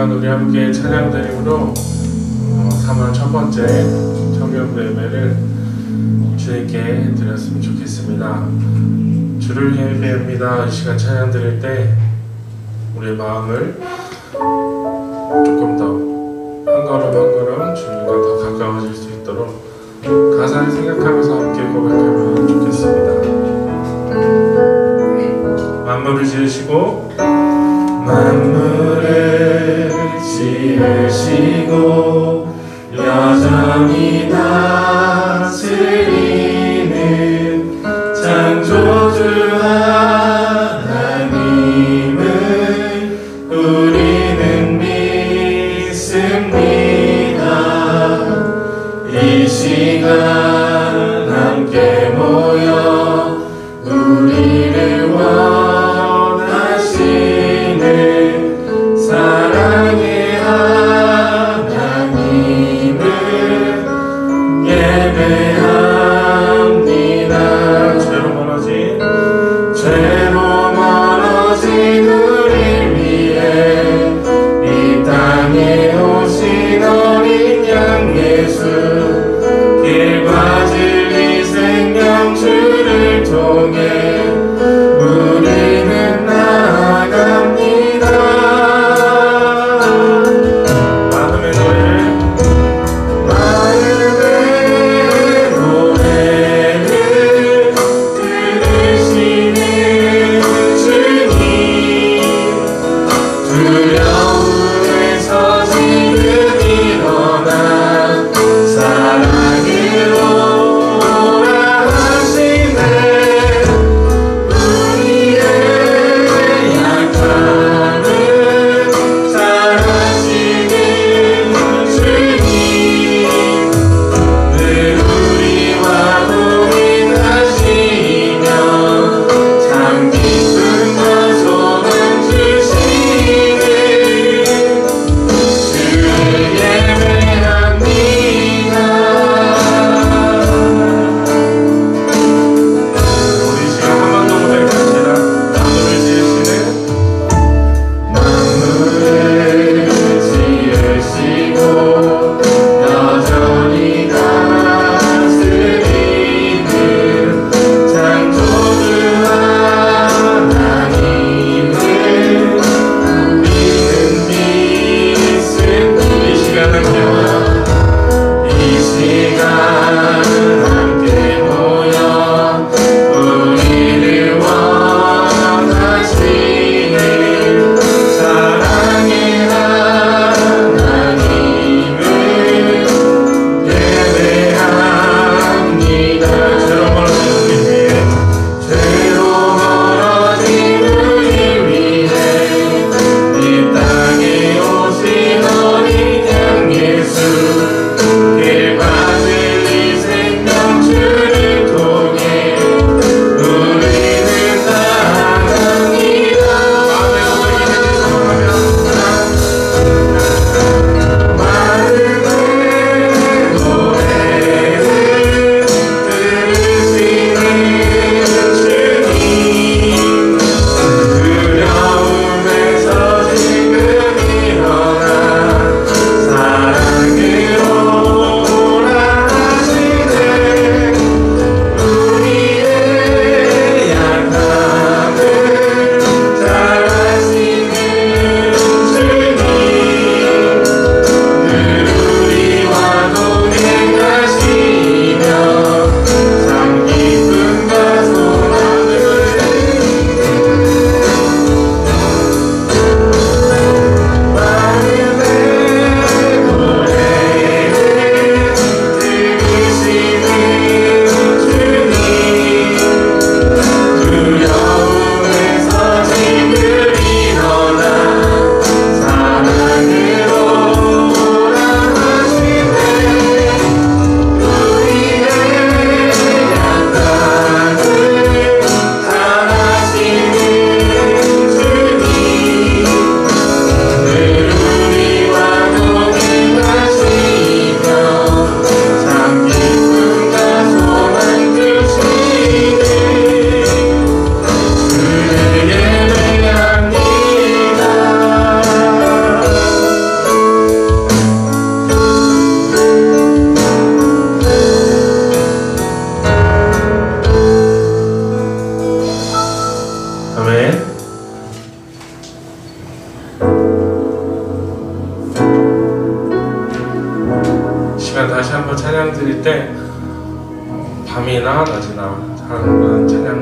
시간 우리 함께 찬양 드림으로 3월 첫 번째 청년부 예배를 주님께 드렸으면 좋겠습니다. 주를 예배합니다. 이 시간 찬양 드릴 때 우리의 마음을 조금 더 한 걸음 한 걸음 주님과 더 가까워질 수 있도록 가사를 생각하면서 함께 고백하면 좋겠습니다. 만물을 지으시고 여전히 다스리는 창조주 하나님을 우리는 믿습니다. 이 시간 함께 모여 우리를 원하시는 사랑의 하나님을 예배합니다. 죄로 멀어진 우리를 위해 이 땅에 오신 어린 양 예수, 길과 진리 생명 주를 통해 우리는 나아갑니다. 마음의 노래를 들으시는 주님, 두려움에서 지금 일어나 사랑으로 오라 하시네.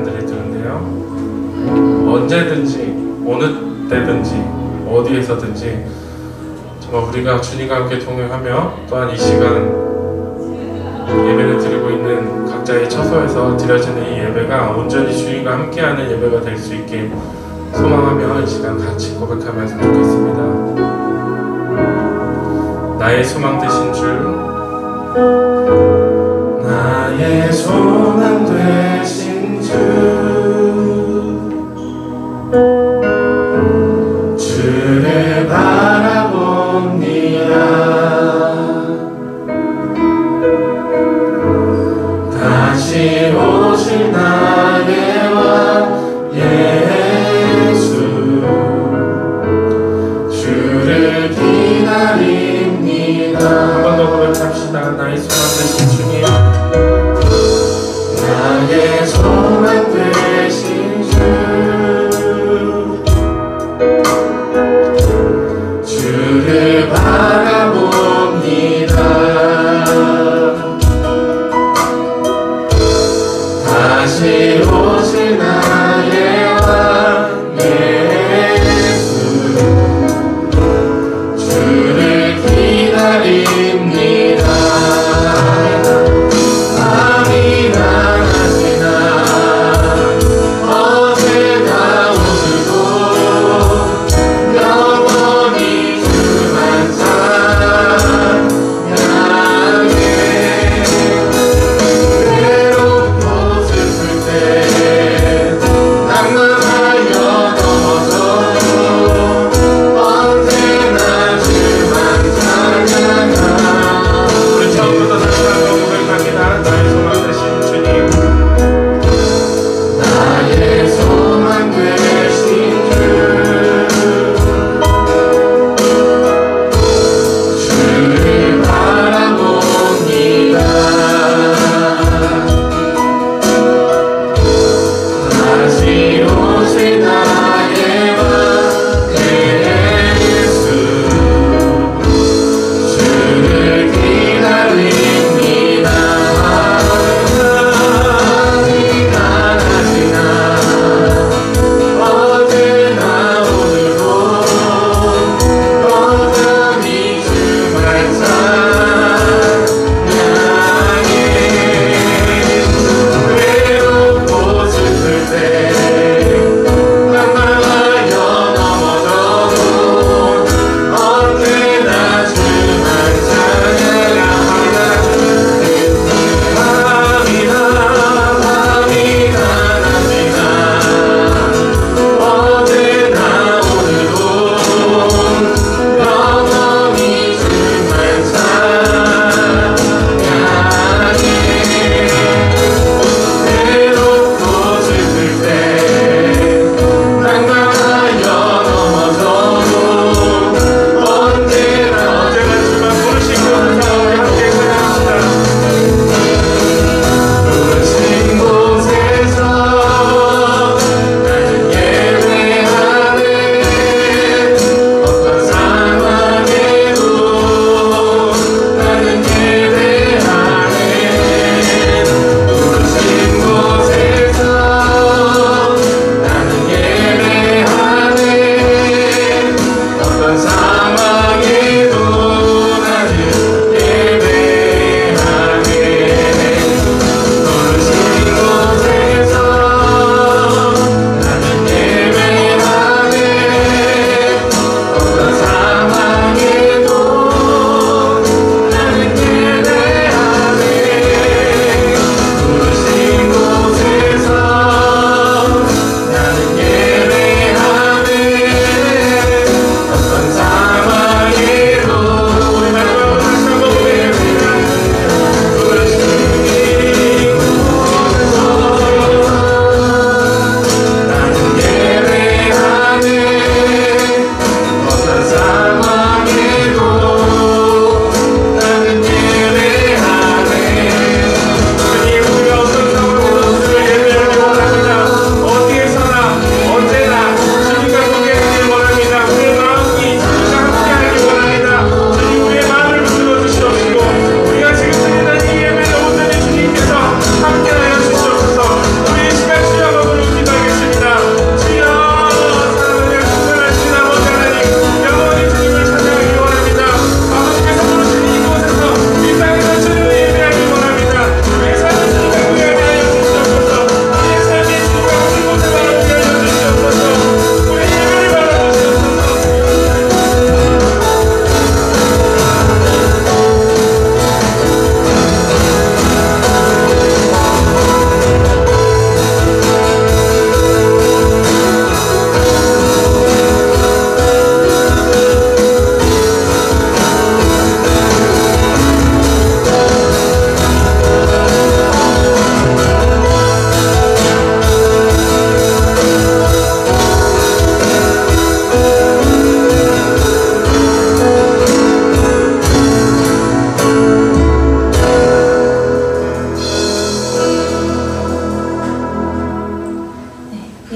사람들이 드는데요. 언제든지 어느 때든지 어디에서든지 정말 우리가 주님과 함께 동행하며 또한 이 시간 예배를 드리고 있는 각자의 처소에서 드려지는 이 예배가 온전히 주님과 함께하는 예배가 될 수 있게 소망하며 이 시간 같이 고백하면 좋겠습니다. 나의 소망 되신 주, 나의 소망 되신 주, 주를 바라봅니다. 다시 오실 나의 왕 예수, 주를 기다립니다. 한 번 더 고백합시다. 나의 소망 되신 주님, 나의 소망 되신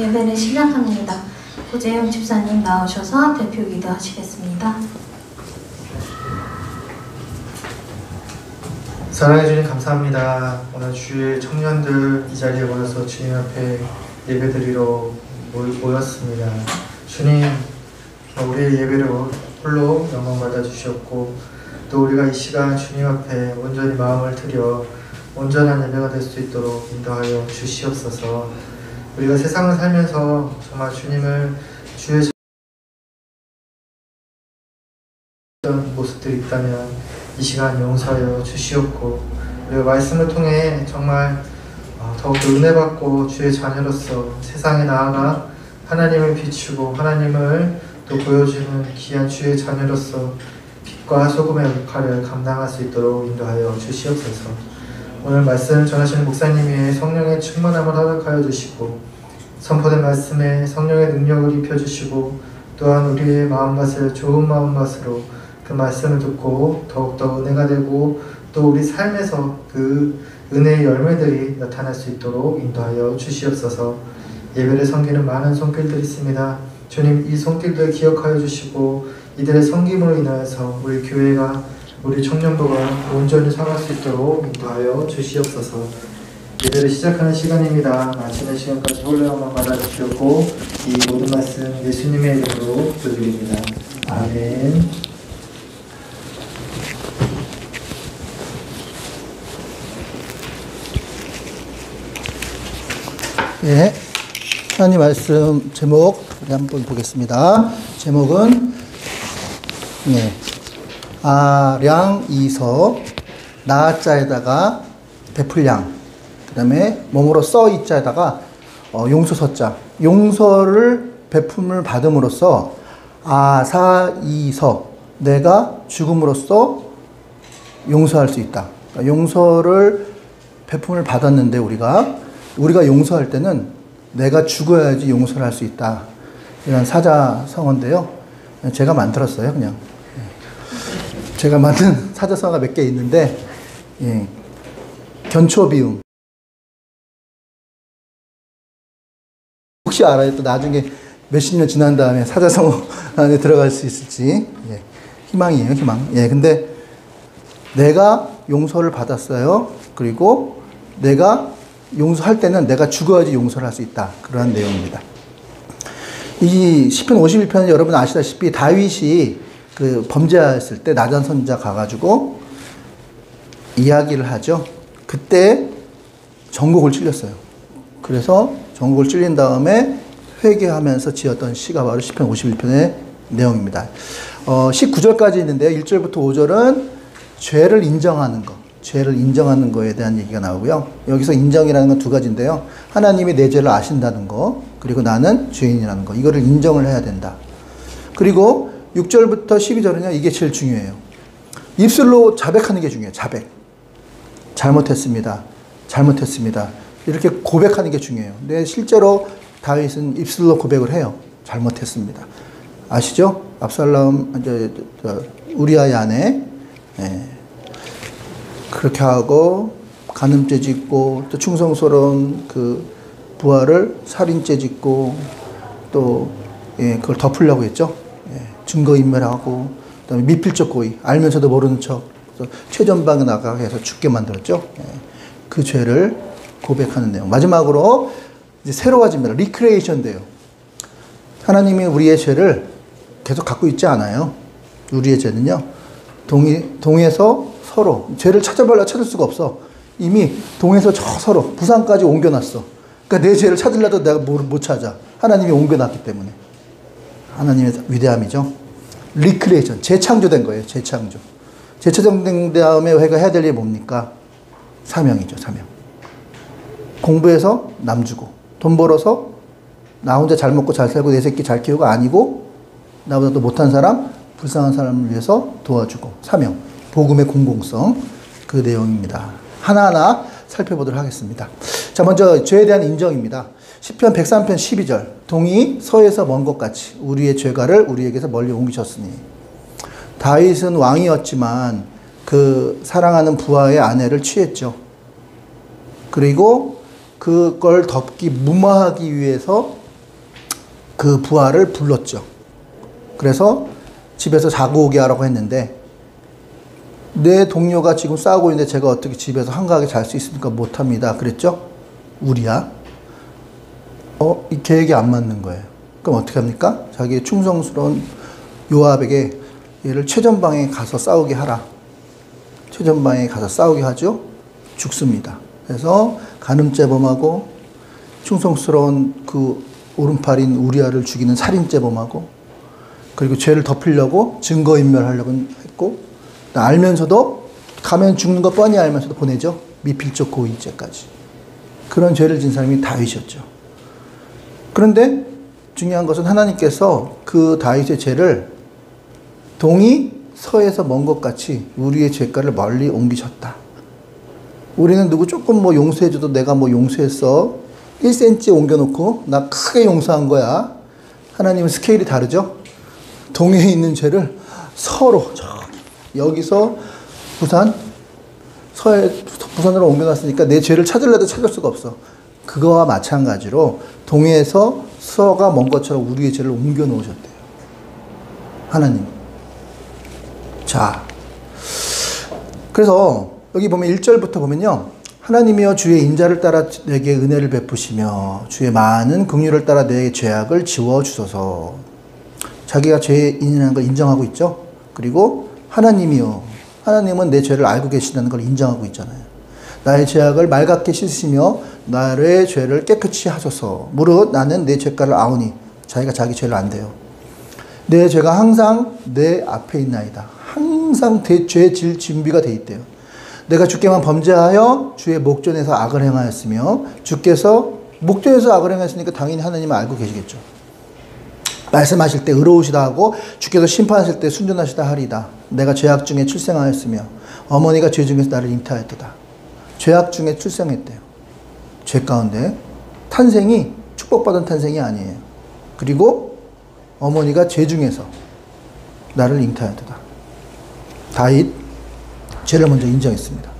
예배를 시작합니다. 고재용 집사님 나오셔서 대표 기도하시겠습니다. 사랑해 주님 감사합니다. 오늘 주의 청년들 이 자리에 모여서 주님 앞에 예배드리러 모였습니다. 주님, 우리의 예배를 홀로 영광 받아 주셨고, 또 우리가 이 시간 주님 앞에 온전히 마음을 들여 온전한 예배가 될 수 있도록 인도하여 주시옵소서. 우리가 세상을 살면서 정말 주님을 주의 모습들이 있다면 이 시간 용서하여 주시옵고, 우리가 말씀을 통해 정말 더욱더 은혜받고 주의 자녀로서 세상에 나아가 하나님을 비추고 하나님을 또 보여주는 귀한 주의 자녀로서 빛과 소금의 역할을 감당할 수 있도록 인도하여 주시옵소서. 오늘 말씀을 전하시는 목사님이 성령의 충만함을 허락하여 주시고, 선포된 말씀에 성령의 능력을 입혀주시고, 또한 우리의 마음밭을 좋은 마음밭으로 그 말씀을 듣고 더욱더 은혜가 되고, 또 우리 삶에서 그 은혜의 열매들이 나타날 수 있도록 인도하여 주시옵소서. 예배를 섬기는 많은 손길들이 있습니다. 주님, 이 손길들 기억하여 주시고 이들의 섬김으로 인하여서 우리 교회가, 우리 청년부가 온전히 살아갈 수 있도록 인도하여 주시옵소서. 예배를 시작하는 시간입니다. 마치는 시간까지 홀로 영광 받아주시옵고, 이 모든 말씀 예수님의 이름으로 기도드립니다. 아멘. 예, 하나님 말씀 제목 한번 보겠습니다. 제목은 아량이서 나자에다가 베풀량, 그 다음에 몸으로 써 이자에다가 용서서자, 용서를 베품을 받음으로써 아사이서, 내가 죽음으로써 용서할 수 있다. 그러니까 용서를 베품을 받았는데 우리가 용서할 때는 내가 죽어야지 용서를 할 수 있다. 이런 사자성어인데요. 제가 만들었어요, 그냥. 제가 만든 사자성어가 몇 개 있는데, 견초비움. 혹시 알아요? 또 나중에 몇십 년 지난 다음에 사자성어 안에 들어갈 수 있을지. 희망이에요, 희망. 근데 내가 용서를 받았어요. 그리고 내가 용서할 때는 내가 죽어야지 용서를 할 수 있다. 그러한 내용입니다. 이 시편 51편은 여러분 아시다시피 다윗이 그 범죄했을 때 나단 선지자 가가지고 이야기를 하죠. 그때 전곡을 찔렸어요. 그래서 전곡을 찔린 다음에 회개하면서 지었던 시가 바로 시편 51편의 내용입니다. 19절까지 있는데요. 1절부터 5절은 죄를 인정하는 것. 죄를 인정하는 거에 대한 얘기가 나오고요. 여기서 인정이라는 건 두 가지인데요. 하나님이 내 죄를 아신다는 거, 그리고 나는 죄인이라는 거. 이거를 인정을 해야 된다. 그리고 6절부터 12절은요. 이게 제일 중요해요. 입술로 자백하는 게 중요해요. 자백. 잘못했습니다. 잘못했습니다. 이렇게 고백하는 게 중요해요. 근데 실제로 다윗은 입술로 고백을 해요. 잘못했습니다. 아시죠? 압살롬, 우리아의 아내. 그렇게 하고 간음죄 짓고, 또 충성스러운 그 부하를 살인죄 짓고, 또 그걸 덮으려고 했죠. 증거인멸하고, 그다음에 미필적 고의, 알면서도 모르는 척, 최전방에 나가게 해서 죽게 만들었죠. 그 죄를 고백하는 내용. 마지막으로 이제 새로워집니다. 리크리에이션 돼요. 하나님이 우리의 죄를 계속 갖고 있지 않아요. 우리의 죄는요, 동에서 서로 죄를 찾아봐야 찾을 수가 없어. 이미 동에서 저 서로 부산까지 옮겨놨어. 그러니까 내 죄를 찾으려도 내가 못 찾아. 하나님이 옮겨놨기 때문에. 하나님의 위대함이죠. 리크리에이션, 재창조된 거예요. 재창조. 재창조된 다음에 우리가 해야 될 일이 뭡니까? 사명이죠. 사명. 공부해서 남 주고, 돈 벌어서 나 혼자 잘 먹고 잘 살고 내 새끼 잘 키우고 아니고, 나보다 또 못한 사람, 불쌍한 사람을 위해서 도와주고. 사명. 복음의 공공성, 그 내용입니다. 하나하나 살펴보도록 하겠습니다. 자, 먼저 죄에 대한 인정입니다. 시편 103편 12절. 동이 서에서 먼 것 같이 우리의 죄가를 우리에게서 멀리 옮기셨으니. 다윗은 왕이었지만 그 사랑하는 부하의 아내를 취했죠. 그리고 그걸 덮기 무마하기 위해서 그 부하를 불렀죠. 그래서 집에서 자고 오게 하라고 했는데 내 동료가 지금 싸우고 있는데 제가 어떻게 집에서 한가하게 잘 수 있습니까? 못합니다. 그랬죠? 우리야. 이 계획이 안 맞는 거예요. 그럼 어떻게 합니까? 자기의 충성스러운 요압에게 얘를 최전방에 가서 싸우게 하라. 최전방에 가서 싸우게 하죠. 죽습니다. 그래서 간음죄범하고 충성스러운 그 오른팔인 우리아를 죽이는 살인죄범하고 그리고 죄를 덮으려고 증거인멸하려고 했고 알면서도 가면 죽는 거 뻔히 알면서도 보내죠. 미필적 고의죄까지. 그런 죄를 진 사람이 다윗이었죠. 그런데 중요한 것은 하나님께서 그 다윗의 죄를 동이 서에서 먼 것 같이 우리의 죄가를 멀리 옮기셨다. 우리는 누구 조금 뭐 용서해줘도 내가 뭐 용서했어. 1cm 옮겨놓고 나 크게 용서한 거야. 하나님은 스케일이 다르죠. 동해에 있는 죄를 서로 여기서 부산으로 옮겨놨으니까 내 죄를 찾으려도 찾을 수가 없어. 그거와 마찬가지로 동해에서 서가 먼 것처럼 우리의 죄를 옮겨 놓으셨대요. 하나님. 자, 그래서 여기 보면 1절부터 보면요. 하나님이여 주의 인자를 따라 내게 은혜를 베푸시며 주의 많은 긍휼을 따라 내 죄악을 지워주소서. 자기가 죄인이라는 걸 인정하고 있죠. 그리고 하나님이요. 하나님은 내 죄를 알고 계신다는 걸 인정하고 있잖아요. 나의 죄악을 맑게 씻으시며 나의 죄를 깨끗이 하소서. 무릇 나는 내 죄가를 아오니. 자기가 자기 죄를 안대요. 내 죄가 항상 내 앞에 있나이다. 항상 죄 질 준비가 돼 있대요. 내가 주께만 범죄하여 주의 목전에서 악을 행하였으며 주께서 목전에서 악을 행하였으니까 당연히 하나님은 알고 계시겠죠. 말씀하실 때 의로우시다 하고 주께서 심판하실 때 순전하시다 하리다. 내가 죄악 중에 출생하였으며 어머니가 죄 중에서 나를 잉태하였도다. 죄악 중에 출생했대요. 죄 가운데 탄생이 축복받은 탄생이 아니에요. 그리고 어머니가 죄 중에서 나를 잉태하였도다. 다윗 죄를 먼저 인정했습니다.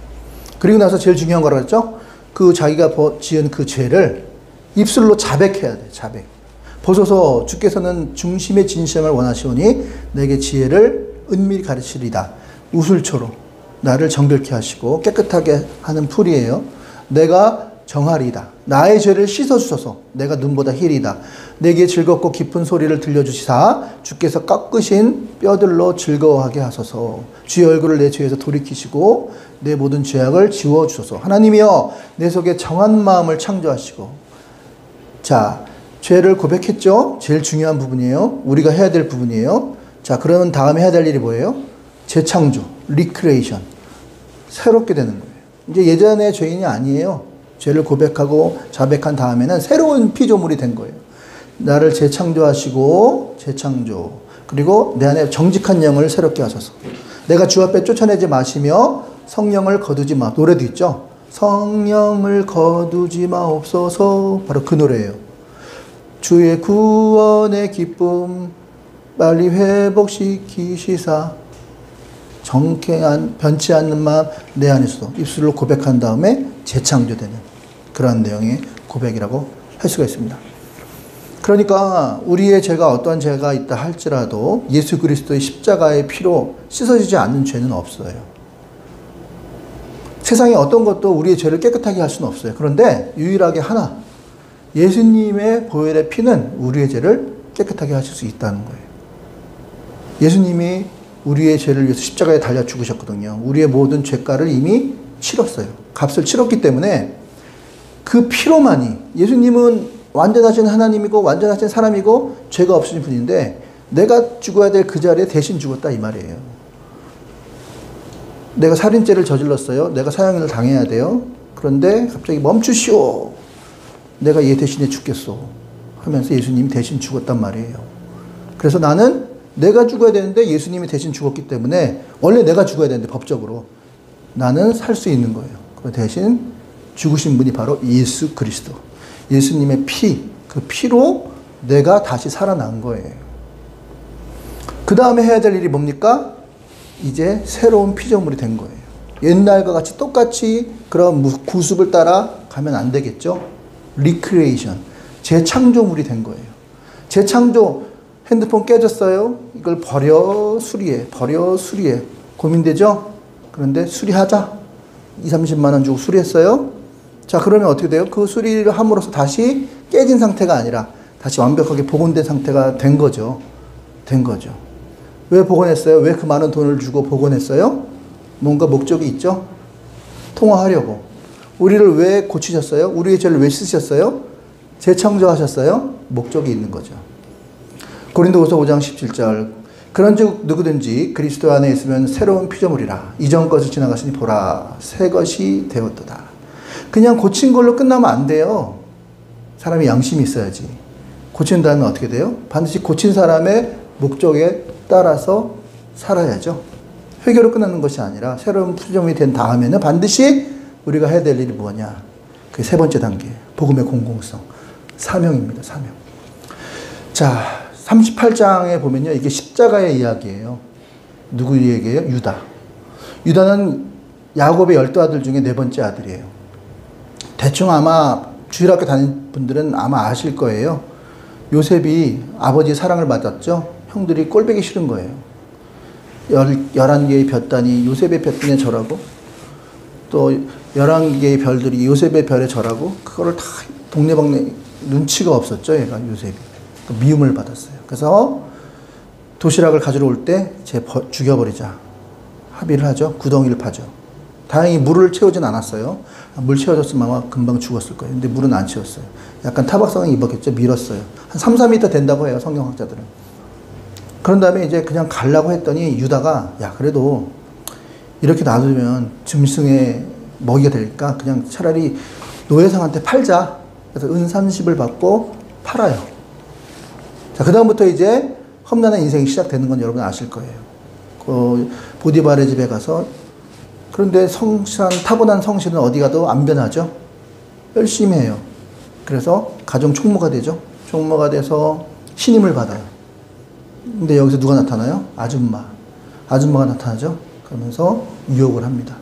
그리고 나서 제일 중요한 거라 그랬죠? 그 자기가 지은 그 죄를 입술로 자백해야 돼. 자백. 보소서 주께서는 중심의 진심을 원하시오니 내게 지혜를 은밀히 가르치리다. 우술초로 나를 정결케 하시고 깨끗하게 하는 풀이에요. 내가 정하리다. 나의 죄를 씻어주소서. 내가 눈보다 힐이다. 내게 즐겁고 깊은 소리를 들려주시사 주께서 깎으신 뼈들로 즐거워하게 하소서. 주의 얼굴을 내 죄에서 돌이키시고 내 모든 죄악을 지워주소서. 하나님이여 내 속에 정한 마음을 창조하시고. 자, 죄를 고백했죠. 제일 중요한 부분이에요. 우리가 해야 될 부분이에요. 자, 그러면 다음에 해야 될 일이 뭐예요? 재창조, 리크레이션. 새롭게 되는 거예요. 이제 예전의 죄인이 아니에요. 죄를 고백하고 자백한 다음에는 새로운 피조물이 된 거예요. 나를 재창조하시고 재창조. 그리고 내 안에 정직한 영을 새롭게 하소서. 내가 주 앞에 쫓아내지 마시며 성령을 거두지 마. 노래도 있죠. 성령을 거두지 마옵소서. 바로 그 노래예요. 주의 구원의 기쁨 빨리 회복시키시사 변치 않는 마음 내 안에서도 입술로 고백한 다음에 재창조되는 그러한 내용의 고백이라고 할 수가 있습니다. 그러니까 우리의 죄가 어떠한 죄가 있다 할지라도 예수 그리스도의 십자가의 피로 씻어지지 않는 죄는 없어요. 세상에 어떤 것도 우리의 죄를 깨끗하게 할 수는 없어요. 그런데 유일하게 하나, 예수님의 보혈의 피는 우리의 죄를 깨끗하게 하실 수 있다는 거예요. 예수님이 우리의 죄를 위해서 십자가에 달려 죽으셨거든요. 우리의 모든 죄가를 이미 치렀어요. 값을 치렀기 때문에 그 피로만이, 예수님은 완전하신 하나님이고 완전하신 사람이고 죄가 없으신 분인데 내가 죽어야 될 그 자리에 대신 죽었다 이 말이에요. 내가 살인죄를 저질렀어요. 내가 사형을 당해야 돼요. 그런데 갑자기 멈추시오. 내가 얘 대신에 죽겠소 하면서 예수님이 대신 죽었단 말이에요. 그래서 나는 내가 죽어야 되는데 예수님이 대신 죽었기 때문에 원래 내가 죽어야 되는데 법적으로 나는 살 수 있는 거예요. 그 대신 죽으신 분이 바로 예수 그리스도. 예수님의 피, 그 피로 내가 다시 살아난 거예요. 그 다음에 해야 될 일이 뭡니까? 이제 새로운 피조물이 된 거예요. 옛날과 같이 똑같이 그런 구습을 따라 가면 안 되겠죠? 리크리에이션, 재창조물이 된 거예요. 재창조, 핸드폰 깨졌어요. 이걸 버려, 수리해. 버려, 수리해. 고민되죠? 그런데 수리하자. 30만 원 주고 수리했어요. 자, 그러면 어떻게 돼요? 그 수리를 함으로써 다시 깨진 상태가 아니라 다시 완벽하게 복원된 상태가 된 거죠. 된 거죠. 왜 복원했어요? 왜 그 많은 돈을 주고 복원했어요? 뭔가 목적이 있죠? 통화하려고. 우리를 왜 고치셨어요? 우리의 죄를 왜 씻으셨어요? 재창조하셨어요? 목적이 있는 거죠. 고린도후서 5장 17절. 그런즉 누구든지 그리스도 안에 있으면 새로운 피조물이라. 이전 것을 지나갔으니 보라 새 것이 되었도다. 그냥 고친 걸로 끝나면 안 돼요. 사람이 양심이 있어야지. 고친 다음에 어떻게 돼요? 반드시 고친 사람의 목적에 따라서 살아야죠. 회개로 끝나는 것이 아니라 새로운 피조물이 된 다음에는 반드시 우리가 해야 될 일이 뭐냐. 그게 세 번째 단계. 복음의 공공성. 사명입니다. 사명. 자, 38장에 보면요. 이게 십자가의 이야기예요. 누구 얘기예요? 유다. 유다는 야곱의 12아들 중에 네 번째 아들이에요. 대충 아마 주일학교 다닌 분들은 아마 아실 거예요. 요셉이 아버지의 사랑을 받았죠. 형들이 꼴보기 싫은 거예요. 11개의 볕단이 요셉의 볕단에 절하고 또 11개의 별들이 요셉의 별에 절하고 그거를 다 동네방네 눈치가 없었죠. 얘가 요셉이. 미움을 받았어요. 그래서 도시락을 가지러 올 때 죽여버리자. 합의를 하죠. 구덩이를 파죠. 다행히 물을 채우진 않았어요. 물 채워줬으면 아마 금방 죽었을 거예요. 근데 물은 안 채웠어요. 약간 타박상을 입었겠죠. 밀었어요. 한 3, 4m 된다고 해요. 성경학자들은. 그런 다음에 이제 그냥 가려고 했더니 유다가 야 그래도 이렇게 놔두면 짐승의 먹이가 되니까 그냥 차라리 노예상한테 팔자. 그래서 은 30을 받고 팔아요. 자, 그 다음부터 이제 험난한 인생이 시작되는 건 여러분 아실 거예요. 그 보디발의 집에 가서 그런데 성실한 타고난 성실은 어디 가도 안 변하죠. 열심히 해요. 그래서 가정 총무가 되죠. 총무가 돼서 신임을 받아요. 근데 여기서 누가 나타나요? 아줌마가 나타나죠. 그러면서 유혹을 합니다.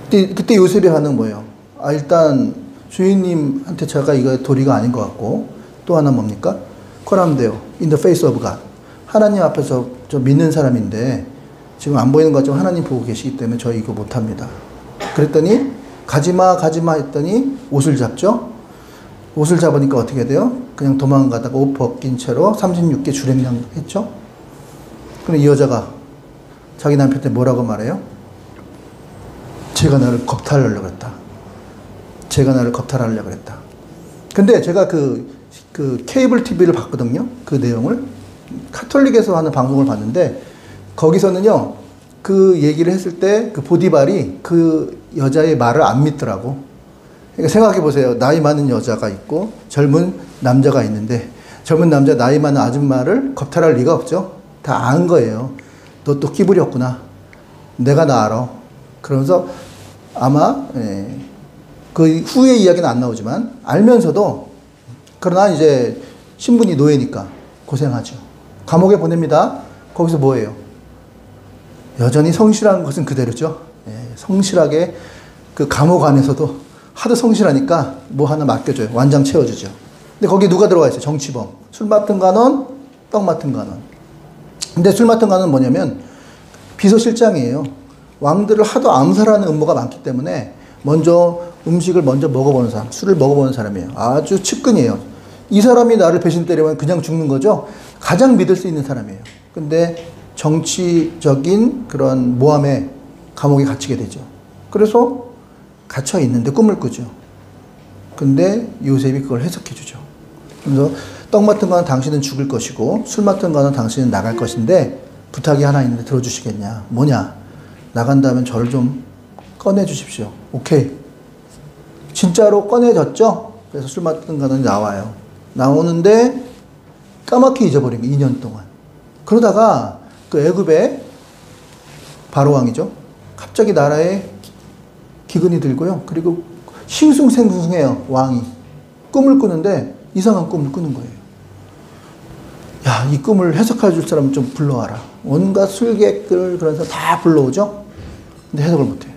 그때 요셉의 반응 뭐예요? 아, 일단 주인님한테 제가 이거 도리가 아닌 것 같고 또 하나 뭡니까? 코람데오 in the face of God. 하나님 앞에서 저 믿는 사람인데 지금 안 보이는 것 같지만 하나님 보고 계시기 때문에 저 이거 못합니다. 그랬더니 가지마 했더니 옷을 잡죠. 옷을 잡으니까 어떻게 돼요? 그냥 도망가다가 옷 벗긴 채로 36개 주랭랑 했죠. 그럼 이 여자가 자기 남편한테 뭐라고 말해요? 제가 나를 겁탈하려고 했다. 제가 나를 겁탈하려고 했다. 근데 제가 그 케이블 TV를 봤거든요. 그 내용을. 카톨릭에서 하는 방송을 봤는데 거기서는요. 그 얘기를 했을 때 그 보디발이 그 여자의 말을 안 믿더라고. 그러니까 생각해 보세요. 나이 많은 여자가 있고 젊은 남자가 있는데 젊은 남자 나이 많은 아줌마를 겁탈할 리가 없죠. 다 안 거예요. 너 또 끼부렸구나. 내가 나 알아. 그러면서 아마 그 후의 이야기는 안 나오지만 알면서도 그러나 이제 신분이 노예니까 고생하죠. 감옥에 보냅니다. 거기서 뭐예요? 여전히 성실한 것은 그대로죠. 성실하게 그 감옥 안에서도 하도 성실하니까 뭐 하나 맡겨줘요. 완장 채워주죠. 근데 거기 누가 들어가 있어요? 정치범. 술 맡은 간원, 떡 맡은 간원. 근데 술 맡은 간원은 뭐냐면 비서실장이에요. 왕들을 하도 암살하는 음모가 많기 때문에 먼저 음식을 먼저 먹어보는 사람, 술을 먹어보는 사람이에요. 아주 측근이에요. 이 사람이 나를 배신 때리면 그냥 죽는 거죠. 가장 믿을 수 있는 사람이에요. 근데 정치적인 그런 모함에 감옥에 갇히게 되죠. 그래서 갇혀 있는데 꿈을 꾸죠. 근데 요셉이 그걸 해석해 주죠. 그래서 떡 맡은 거는 당신은 죽을 것이고 술 맡은 거는 당신은 나갈 것인데 부탁이 하나 있는데 들어주시겠냐? 뭐냐? 나간다면 저를 좀 꺼내 주십시오. 오케이. 진짜로 꺼내졌죠? 그래서 술 맡은 거는 나와요. 나오는데 까맣게 잊어버린 거예요. 2년 동안. 그러다가 그 애굽의 바로왕이죠. 갑자기 나라에 기근이 들고요. 그리고 싱숭생숭해요. 왕이. 꿈을 꾸는데 이상한 꿈을 꾸는 거예요. 야, 이 꿈을 해석해 줄 사람 좀 불러와라. 온갖 술객들 그런 사람 다 불러오죠. 근데 해석을 못해요.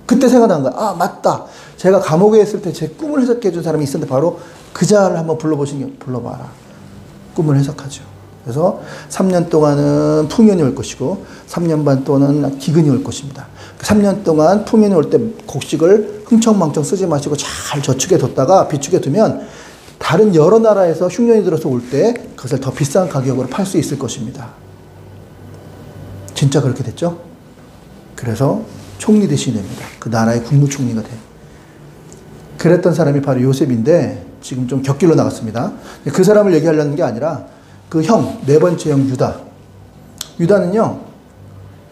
그때 생각난 거야. 아, 맞다. 제가 감옥에 있을 때 제 꿈을 해석해 준 사람이 있었는데 바로 그 자를 한번 불러봐라. 꿈을 해석하죠. 그래서 3년 동안은 풍년이 올 것이고 3년 반 동안은 기근이 올 것입니다. 3년 동안 풍년이 올 때 곡식을 흥청망청 쓰지 마시고 잘 저축해 뒀다가 비축해 두면 다른 여러 나라에서 흉년이 들어서 올 때 그것을 더 비싼 가격으로 팔 수 있을 것입니다. 진짜 그렇게 됐죠? 그래서 총리 대신이 됩니다. 그 나라의 국무총리가 돼요. 그랬던 사람이 바로 요셉인데 지금 좀 곁길로 나갔습니다. 그 사람을 얘기하려는 게 아니라 그 형, 네 번째 형 유다. 유다는요,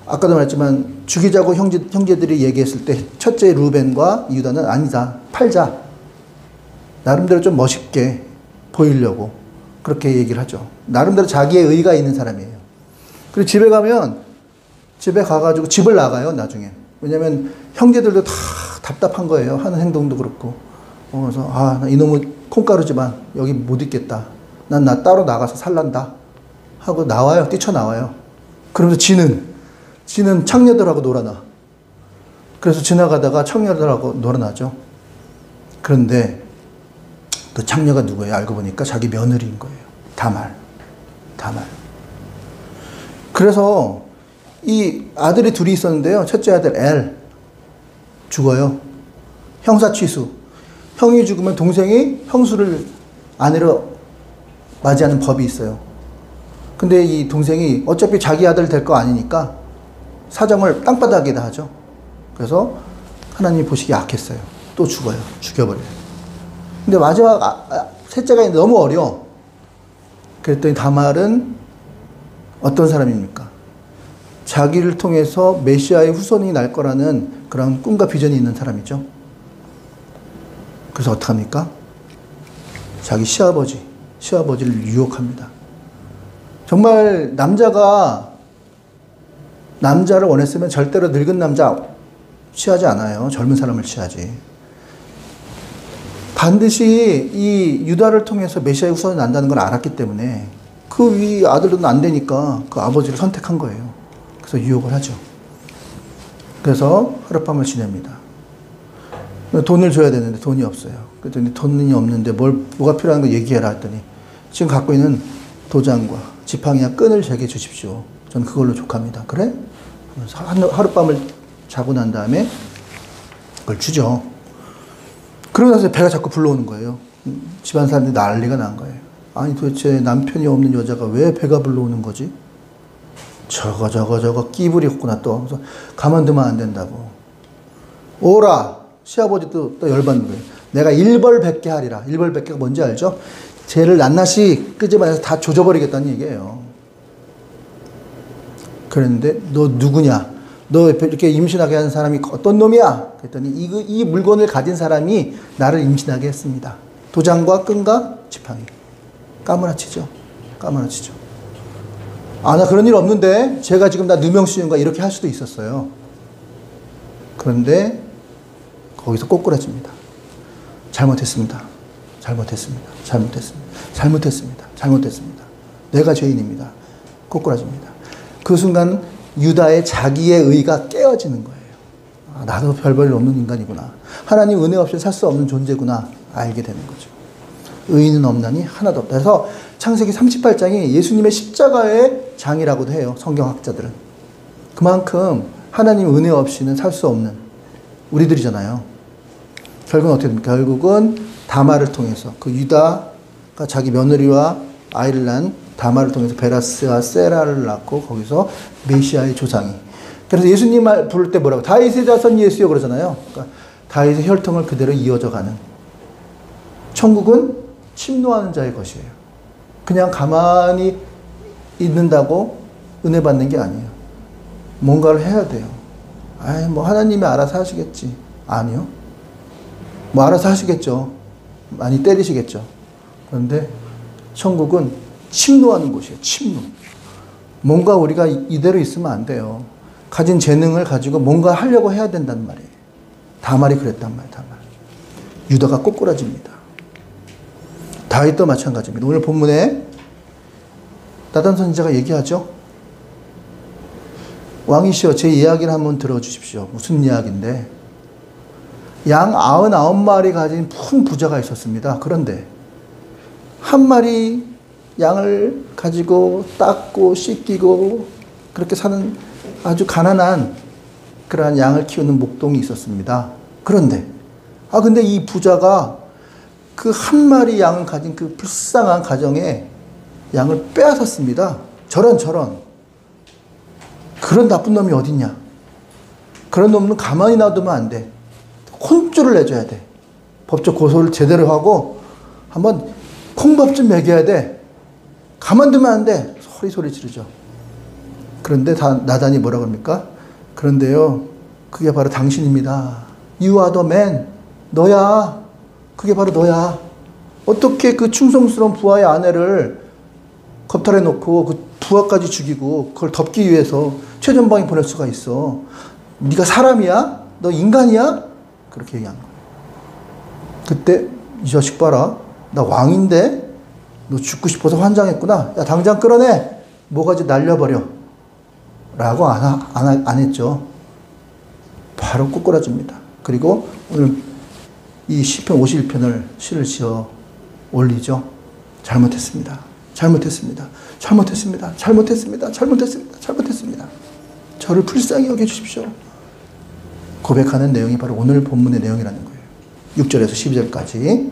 아까도 말했지만 죽이자고 형제들이 얘기했을 때 첫째 루벤과 유다는 아니다. 팔자. 나름대로 좀 멋있게 보이려고 그렇게 얘기를 하죠. 나름대로 자기의 의가 있는 사람이에요. 그리고 집에 가면 집에 가가지고 집을 나가요, 나중에. 왜냐면 형제들도 다 답답한 거예요. 하는 행동도 그렇고. 그래서 나 이놈의 콩가루 집안 여기 못 있겠다. 난 나 따로 나가서 살란다. 하고 나와요. 뛰쳐나와요. 그러면서 지는 창녀들하고 놀아나. 그래서 지나가다가 청년들하고 놀아나죠. 그런데 그 창녀가 누구예요? 알고 보니까 자기 며느리인 거예요. 다말. 그래서 이 아들이 둘이 있었는데요. 첫째 아들 엘 죽어요. 형사 취수. 형이 죽으면 동생이 형수를 아내로 맞이하는 법이 있어요. 근데 이 동생이 어차피 자기 아들 될 거 아니니까 사정을 땅바닥에다 하죠. 그래서 하나님이 보시기에 악했어요. 또 죽어요. 죽여버려요. 근데 마지막 셋째가 너무 어려. 그랬더니 다말은 어떤 사람입니까? 자기를 통해서 메시아의 후손이 날 거라는 그런 꿈과 비전이 있는 사람이죠. 그래서 어떡합니까? 자기 시아버지를 유혹합니다. 정말 남자를 원했으면 절대로 늙은 남자 취하지 않아요. 젊은 사람을 취하지. 반드시 이 유다를 통해서 메시아의 후손이 난다는 걸 알았기 때문에 그 위 아들은 안 되니까 그 아버지를 선택한 거예요. 그래서 유혹을 하죠. 그래서 하룻밤을 지냅니다. 돈을 줘야 되는데 돈이 없어요. 그랬더니 돈이 없는데 뭐가 필요한 거 얘기해라 했더니 지금 갖고 있는 도장과 지팡이와 끈을 제게 주십시오. 전 그걸로 족합니다. 그래? 하룻밤을 자고 난 다음에 그걸 주죠. 그러고 나서 배가 자꾸 불러오는 거예요. 집안 사람들이 난리가 난 거예요. 아니 도대체 남편이 없는 여자가 왜 배가 불러오는 거지? 저거 끼부리었구나 또. 그래서 가만두면 안 된다고. 오라! 시아버지도 또 열받는 거예요. 내가 일벌백계 하리라. 일벌백계가 뭔지 알죠? 죄를 낱낱이 끄집어내서 다 조져버리겠다는 얘기예요. 그랬는데 너 누구냐? 너 이렇게 임신하게 하는 사람이 어떤 놈이야? 그랬더니 이 물건을 가진 사람이 나를 임신하게 했습니다. 도장과 끈과 지팡이. 까무라치죠. 나 그런 일 없는데 제가 지금 나 누명 씌운가 이렇게 할 수도 있었어요. 그런데 거기서 꼬꾸라집니다. 잘못했습니다. 내가 죄인입니다. 꼬꾸라집니다. 그 순간 유다의 자기의 의가 깨어지는 거예요. 나도 별 볼 일 없는 인간이구나. 하나님 은혜 없이 살 수 없는 존재구나. 알게 되는 거죠. 의인은 없나니 하나도 없다. 그래서 창세기 38장이 예수님의 십자가의 장이라고도 해요. 성경학자들은. 그만큼 하나님 은혜 없이는 살 수 없는 우리들이잖아요. 결국은 어떻게 됩니까? 결국은 다말을 통해서 그 유다가 자기 며느리와 아이를 낳은 다말을 통해서 베라스와 세라를 낳고 거기서 메시아의 조상이. 그래서 예수님 말 부를 때 뭐라고? 다윗의 자손 예수여 그러잖아요. 그러니까 다윗의 혈통을 그대로 이어져 가는. 천국은 침노하는 자의 것이에요. 그냥 가만히 있는다고 은혜 받는 게 아니에요. 뭔가를 해야 돼요. 뭐 하나님이 알아서 하시겠지. 아니요. 뭐 알아서 하시겠죠. 많이 때리시겠죠. 그런데 천국은 침노하는 곳이에요. 침노. 뭔가 우리가 이대로 있으면 안 돼요. 가진 재능을 가지고 뭔가 하려고 해야 된다는 말이에요. 다말이 그랬단 말이에요. 다말. 유다가 꼬꾸라집니다. 다윗도 마찬가지입니다. 오늘 본문에 나단 선지자가 얘기하죠. 왕이시여 제 이야기를 한번 들어주십시오. 무슨 이야기인데 양 99마리 가진 큰 부자가 있었습니다. 그런데 한 마리 양을 가지고 닦고 씻기고 그렇게 사는 아주 가난한 그러한 양을 키우는 목동이 있었습니다. 그런데 근데 이 부자가 그 한 마리 양을 가진 그 불쌍한 가정에 양을 빼앗았습니다. 저런 그런 나쁜 놈이 어딨냐. 그런 놈은 가만히 놔두면 안 돼. 혼쭐을 내줘야 돼. 법적 고소를 제대로 하고 한번 콩밥 좀 먹여야 돼. 가만두면 안 돼. 소리 지르죠. 그런데 나단이 뭐라 그럽니까? 그런데요, 그게 바로 당신입니다. You are the man. 너야. 그게 바로 너야. 어떻게 그 충성스러운 부하의 아내를 겁탈해 놓고 그 부하까지 죽이고 그걸 덮기 위해서 최전방에 보낼 수가 있어. 네가 사람이야? 너 인간이야? 그렇게 얘기한 거예요. 그때 이 자식 봐라. 나 왕인데 너 죽고 싶어서 환장했구나. 야, 당장 끌어내. 모가지 날려버려. 라고 안 했죠. 바로 꼬꾸라집니다. 그리고 오늘 이 시편 51편을 시를 지어 올리죠. 잘못했습니다. 저를 불쌍히 여겨주십시오. 고백하는 내용이 바로 오늘 본문의 내용이라는 거예요. 6절에서 12절까지.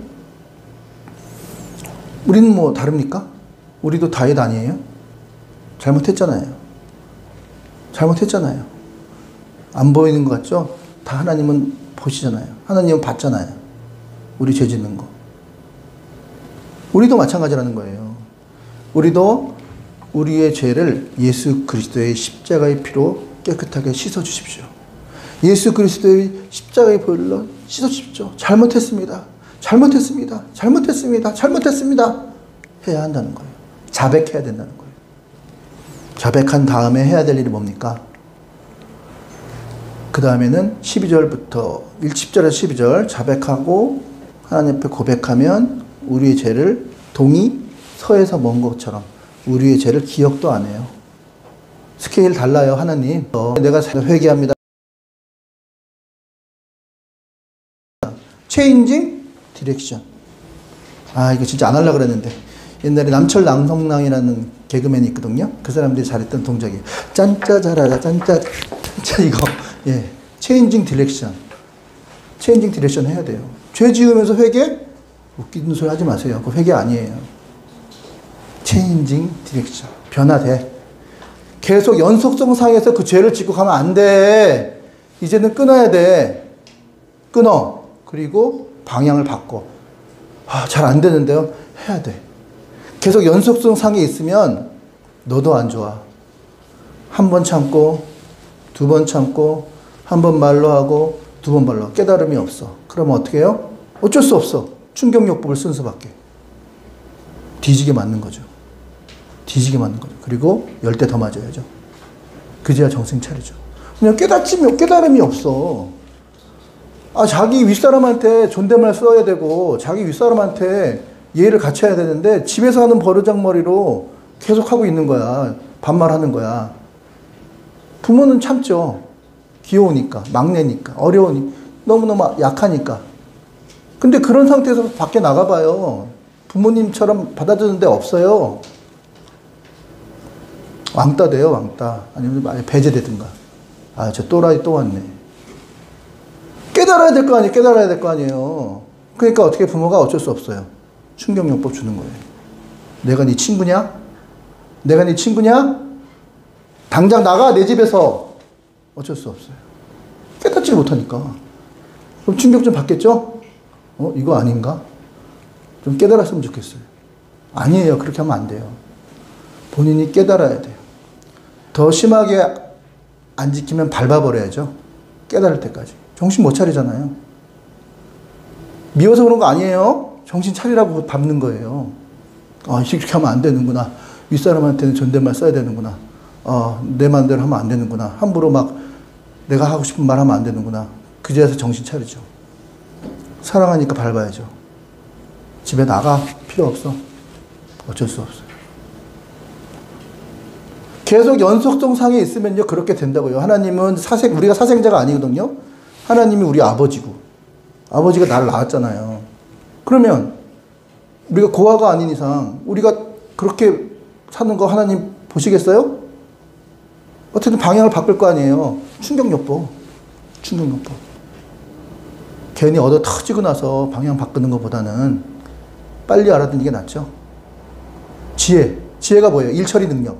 우리는 뭐 다릅니까? 우리도 다윗 아니에요? 잘못했잖아요. 안 보이는 것 같죠? 다 하나님은 보시잖아요. 하나님은 봤잖아요. 우리 죄 짓는 거. 우리도 마찬가지라는 거예요. 우리도 우리의 죄를 예수 그리스도의 십자가의 피로 깨끗하게 씻어주십시오. 예수 그리스도의 십자가의 보혈로 씻어주십시오. 잘못했습니다. 해야 한다는 거예요. 자백해야 된다는 거예요. 자백한 다음에 해야 될 일이 뭡니까? 그 다음에는 10절에서 12절 자백하고 하나님 앞에 고백하면 우리의 죄를 동이 서에서 먼 것처럼 우리의 죄를 기억도 안 해요. 스케일 달라요. 하나님. 내가 회개합니다. 체인징 디렉션. 이거 진짜 안 하려고 그랬는데 옛날에 남철 낭성랑이라는 개그맨이 있거든요. 그 사람들이 잘했던 동작이에요. 짠짜자라라 짠짜 이거. 예. 체인징 디렉션 해야 돼요. 죄 지으면서 회개? 웃기는 소리 하지 마세요. 그거 회개 아니에요. 체인징 디렉션. 변화돼. 계속 연속성 상에서 그 죄를 짓고 가면 안 돼. 이제는 끊어야 돼. 끊어. 그리고 방향을 바꿔. 잘 안 되는데요. 해야 돼. 계속 연속성 상에 있으면 너도 안 좋아. 한 번 참고, 두 번 참고, 한 번 말로 하고, 두 번 말로. 깨달음이 없어. 그러면 어떻게 해요? 어쩔 수 없어. 충격요법을 쓴 수밖에. 뒤지게 맞는 거죠. 그리고 10대 더 맞아야죠. 그제야 정신 차리죠. 그냥 깨달음이 없어. 자기 윗사람한테 존댓말 써야 되고, 자기 윗사람한테 예의를 갖춰야 되는데, 집에서 하는 버르장머리로 계속 하고 있는 거야. 반말하는 거야. 부모는 참죠. 귀여우니까, 막내니까, 어려우니까, 너무너무 약하니까. 근데 그런 상태에서 밖에 나가봐요. 부모님처럼 받아주는 데 없어요. 왕따 돼요, 왕따. 아니면 배제되든가. 저 또라이 또 왔네. 깨달아야 될 거 아니에요. 그러니까 어떻게 부모가 어쩔 수 없어요. 충격요법 주는 거예요. 내가 네 친구냐? 당장 나가, 내 집에서. 어쩔 수 없어요. 깨닫지 못하니까. 그럼 충격 좀 받겠죠? 이거 아닌가? 좀 깨달았으면 좋겠어요. 아니에요. 그렇게 하면 안 돼요. 본인이 깨달아야 돼요. 더 심하게 안 지키면 밟아버려야죠. 깨달을 때까지. 정신 못 차리잖아요. 미워서 그런 거 아니에요. 정신 차리라고 밟는 거예요. 이렇게 하면 안 되는구나. 윗사람한테는 존댓말 써야 되는구나. 내 마음대로 하면 안 되는구나. 함부로 막 내가 하고 싶은 말 하면 안 되는구나. 그제서 정신 차리죠. 사랑하니까 밟아야죠. 집에 나가. 필요 없어. 어쩔 수 없어요. 계속 연속성 상에 있으면요, 그렇게 된다고요. 하나님은 우리가 사생자가 아니거든요. 하나님이 우리 아버지고, 아버지가 나를 낳았잖아요. 그러면 우리가 고아가 아닌 이상 우리가 그렇게 사는 거 하나님 보시겠어요? 어쨌든 방향을 바꿀 거 아니에요. 충격요법. 충격요법. 괜히 얻어 터지고 나서 방향 바꾸는 것보다는 빨리 알아듣는 게 낫죠. 지혜. 지혜가 뭐예요? 일 처리 능력.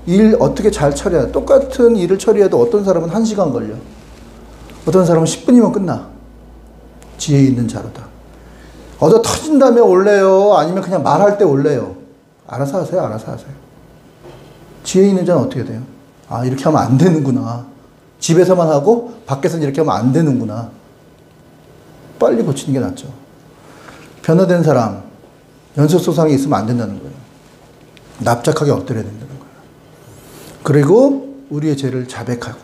일 어떻게 잘 처리해야. 똑같은 일을 처리해도 어떤 사람은 1시간 걸려. 어떤 사람은 10분이면 끝나. 지혜 있는 자로다. 얻어 터진 다음에 올래요? 아니면 그냥 말할 때 올래요? 알아서 하세요. 알아서 하세요. 지혜 있는 자는 어떻게 돼요? 아, 이렇게 하면 안 되는구나. 집에서만 하고 밖에서는 이렇게 하면 안 되는구나. 빨리 고치는 게 낫죠. 변화된 사람, 연속소상이 있으면 안 된다는 거예요. 납작하게 엎드려야 된다는 거예요. 그리고 우리의 죄를 자백하고,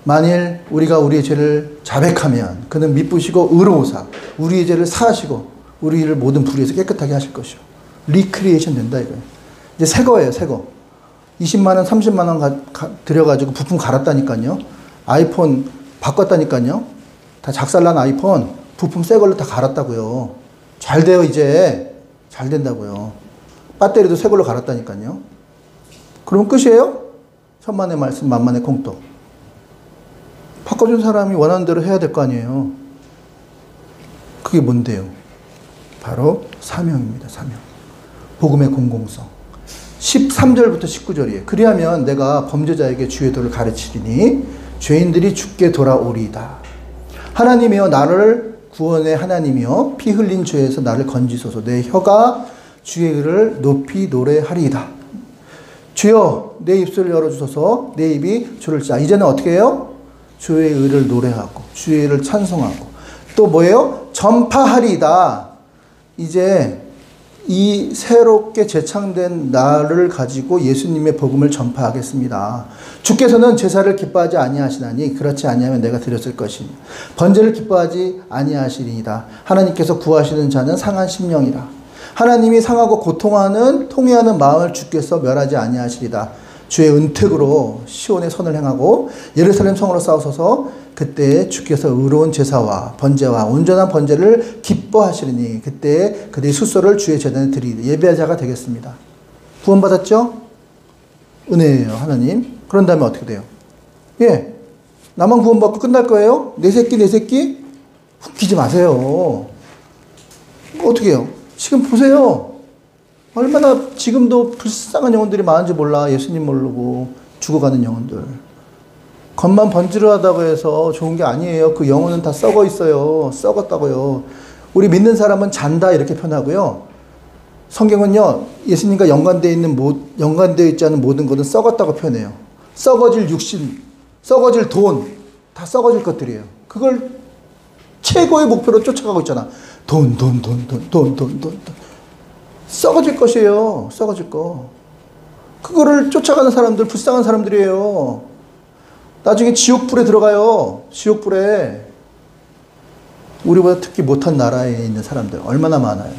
만일 우리가 우리의 죄를 자백하면 그는 미쁘시고 의로우사 우리의 죄를 사하시고 우리를 모든 불의에서 깨끗하게 하실 것이요. 리크리에이션 된다 이거예요. 이제 새 거예요. 새 거. 20만 원, 30만 원 들여가지고 부품 갈았다니까요. 아이폰 바꿨다니까요. 다 작살난 아이폰 부품 새 걸로 다 갈았다고요. 잘 돼요 이제. 잘 된다고요. 배터리도 새 걸로 갈았다니까요. 그럼 끝이에요? 천만의 말씀 만만의 공덕. 바꿔준 사람이 원하는 대로 해야 될 거 아니에요. 그게 뭔데요? 바로 사명입니다. 사명. 복음의 공공성. 13절부터 19절이에요. 그리하면 내가 범죄자에게 주의 도를 가르치리니 죄인들이 죽게 돌아오리이다. 하나님이여 나를 구원의 하나님이여 피 흘린 죄에서 나를 건지소서. 내 혀가 주의 의를 높이 노래하리이다. 주여 내 입술을 열어주소서. 내 입이 주를 짜. 이제는 어떻게 해요? 주의 의를 노래하고 주의 의를 찬송하고 또 뭐예요? 전파하리이다. 이제 이 새롭게 재창된 나를 가지고 예수님의 복음을 전파하겠습니다. 주께서는 제사를 기뻐하지 아니하시나니 그렇지 아니하면 내가 드렸을 것이니 번제를 기뻐하지 아니하시리이다. 하나님께서 구하시는 자는 상한 심령이라. 하나님이 상하고 고통하는 통회하는 마음을 주께서 멸하지 아니하시리다. 주의 은택으로 시온의 선을 행하고 예루살렘 성으로 싸우소서. 그때 주께서 의로운 제사와 번제와 온전한 번제를 기뻐하시리니 그때 그들이 수소를 주의 제단에 드리리. 예배자가 되겠습니다. 구원받았죠? 은혜예요 하나님. 그런 다음에 어떻게 돼요? 예, 나만 구원받고 끝날 거예요? 내 새끼 내 새끼? 웃기지 마세요. 어떻게 해요? 지금 보세요. 얼마나 지금도 불쌍한 영혼들이 많은지 몰라. 예수님 모르고 죽어가는 영혼들. 겉만 번지르하다고 해서 좋은 게 아니에요. 그 영혼은 다 썩어 있어요. 썩었다고요. 우리 믿는 사람은 잔다 이렇게 표현하고요. 성경은요, 예수님과 연관되어 있지 않은 모든 것은 썩었다고 표현해요. 썩어질 육신, 썩어질 돈, 다 썩어질 것들이에요. 그걸 최고의 목표로 쫓아가고 있잖아. 돈. 썩어질 것이에요. 썩어질 거. 그거를 쫓아가는 사람들, 불쌍한 사람들이에요. 나중에 지옥불에 들어가요. 지옥불에. 우리보다 특히 못한 나라에 있는 사람들 얼마나 많아요.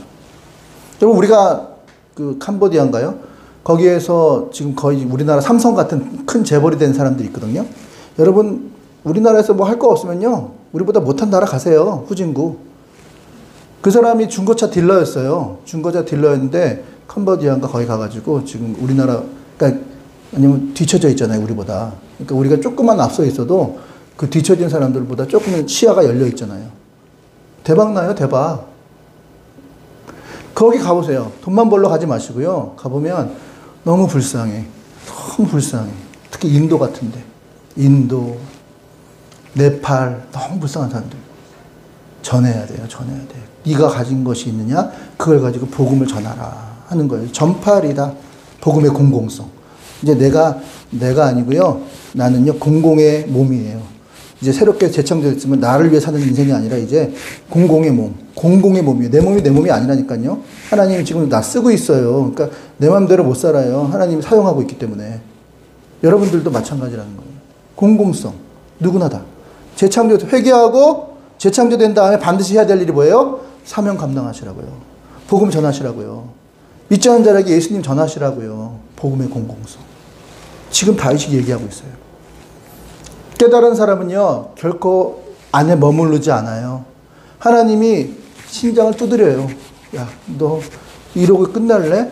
여러분 우리가 그 캄보디아인가요? 거기에서 지금 거의 우리나라 삼성 같은 큰 재벌이 된 사람들이 있거든요. 여러분 우리나라에서 뭐 할 거 없으면요. 우리보다 못한 나라 가세요. 후진국. 그 사람이 중고차 딜러였어요. 중고차 딜러였는데 캄보디아인가 거기 가가지고 지금 우리나라 그러니까 아니면 뒤처져 있잖아요. 우리보다. 그러니까 우리가 조금만 앞서 있어도 그 뒤처진 사람들보다 조금은 시야가 열려 있잖아요. 대박 나요. 대박. 거기 가보세요. 돈만 벌러 가지 마시고요. 가보면 너무 불쌍해. 너무 불쌍해. 특히 인도 같은데. 인도, 네팔 너무 불쌍한 사람들. 전해야 돼요. 전해야 돼요. 네가 가진 것이 있느냐? 그걸 가지고 복음을 전하라 하는 거예요. 전파리다. 복음의 공공성. 이제 내가 아니고요. 나는요 공공의 몸이에요. 이제 새롭게 재창조됐으면 나를 위해 사는 인생이 아니라 이제 공공의 몸, 공공의 몸이에요. 내 몸이 내 몸이 아니라니까요. 하나님이 지금 나 쓰고 있어요. 그러니까 내 마음대로 못 살아요. 하나님이 사용하고 있기 때문에. 여러분들도 마찬가지라는 거예요. 공공성. 누구나 다. 재창조 회개하고 재창조된 다음에 반드시 해야 될 일이 뭐예요? 사명 감당하시라고요. 복음 전하시라고요. 믿지 않는 자에게 예수님 전하시라고요. 복음의 공공성. 지금 다윗이 얘기하고 있어요. 깨달은 사람은요 결코 안에 머무르지 않아요. 하나님이 심장을 두드려요. 야, 너 이러고 끝날래?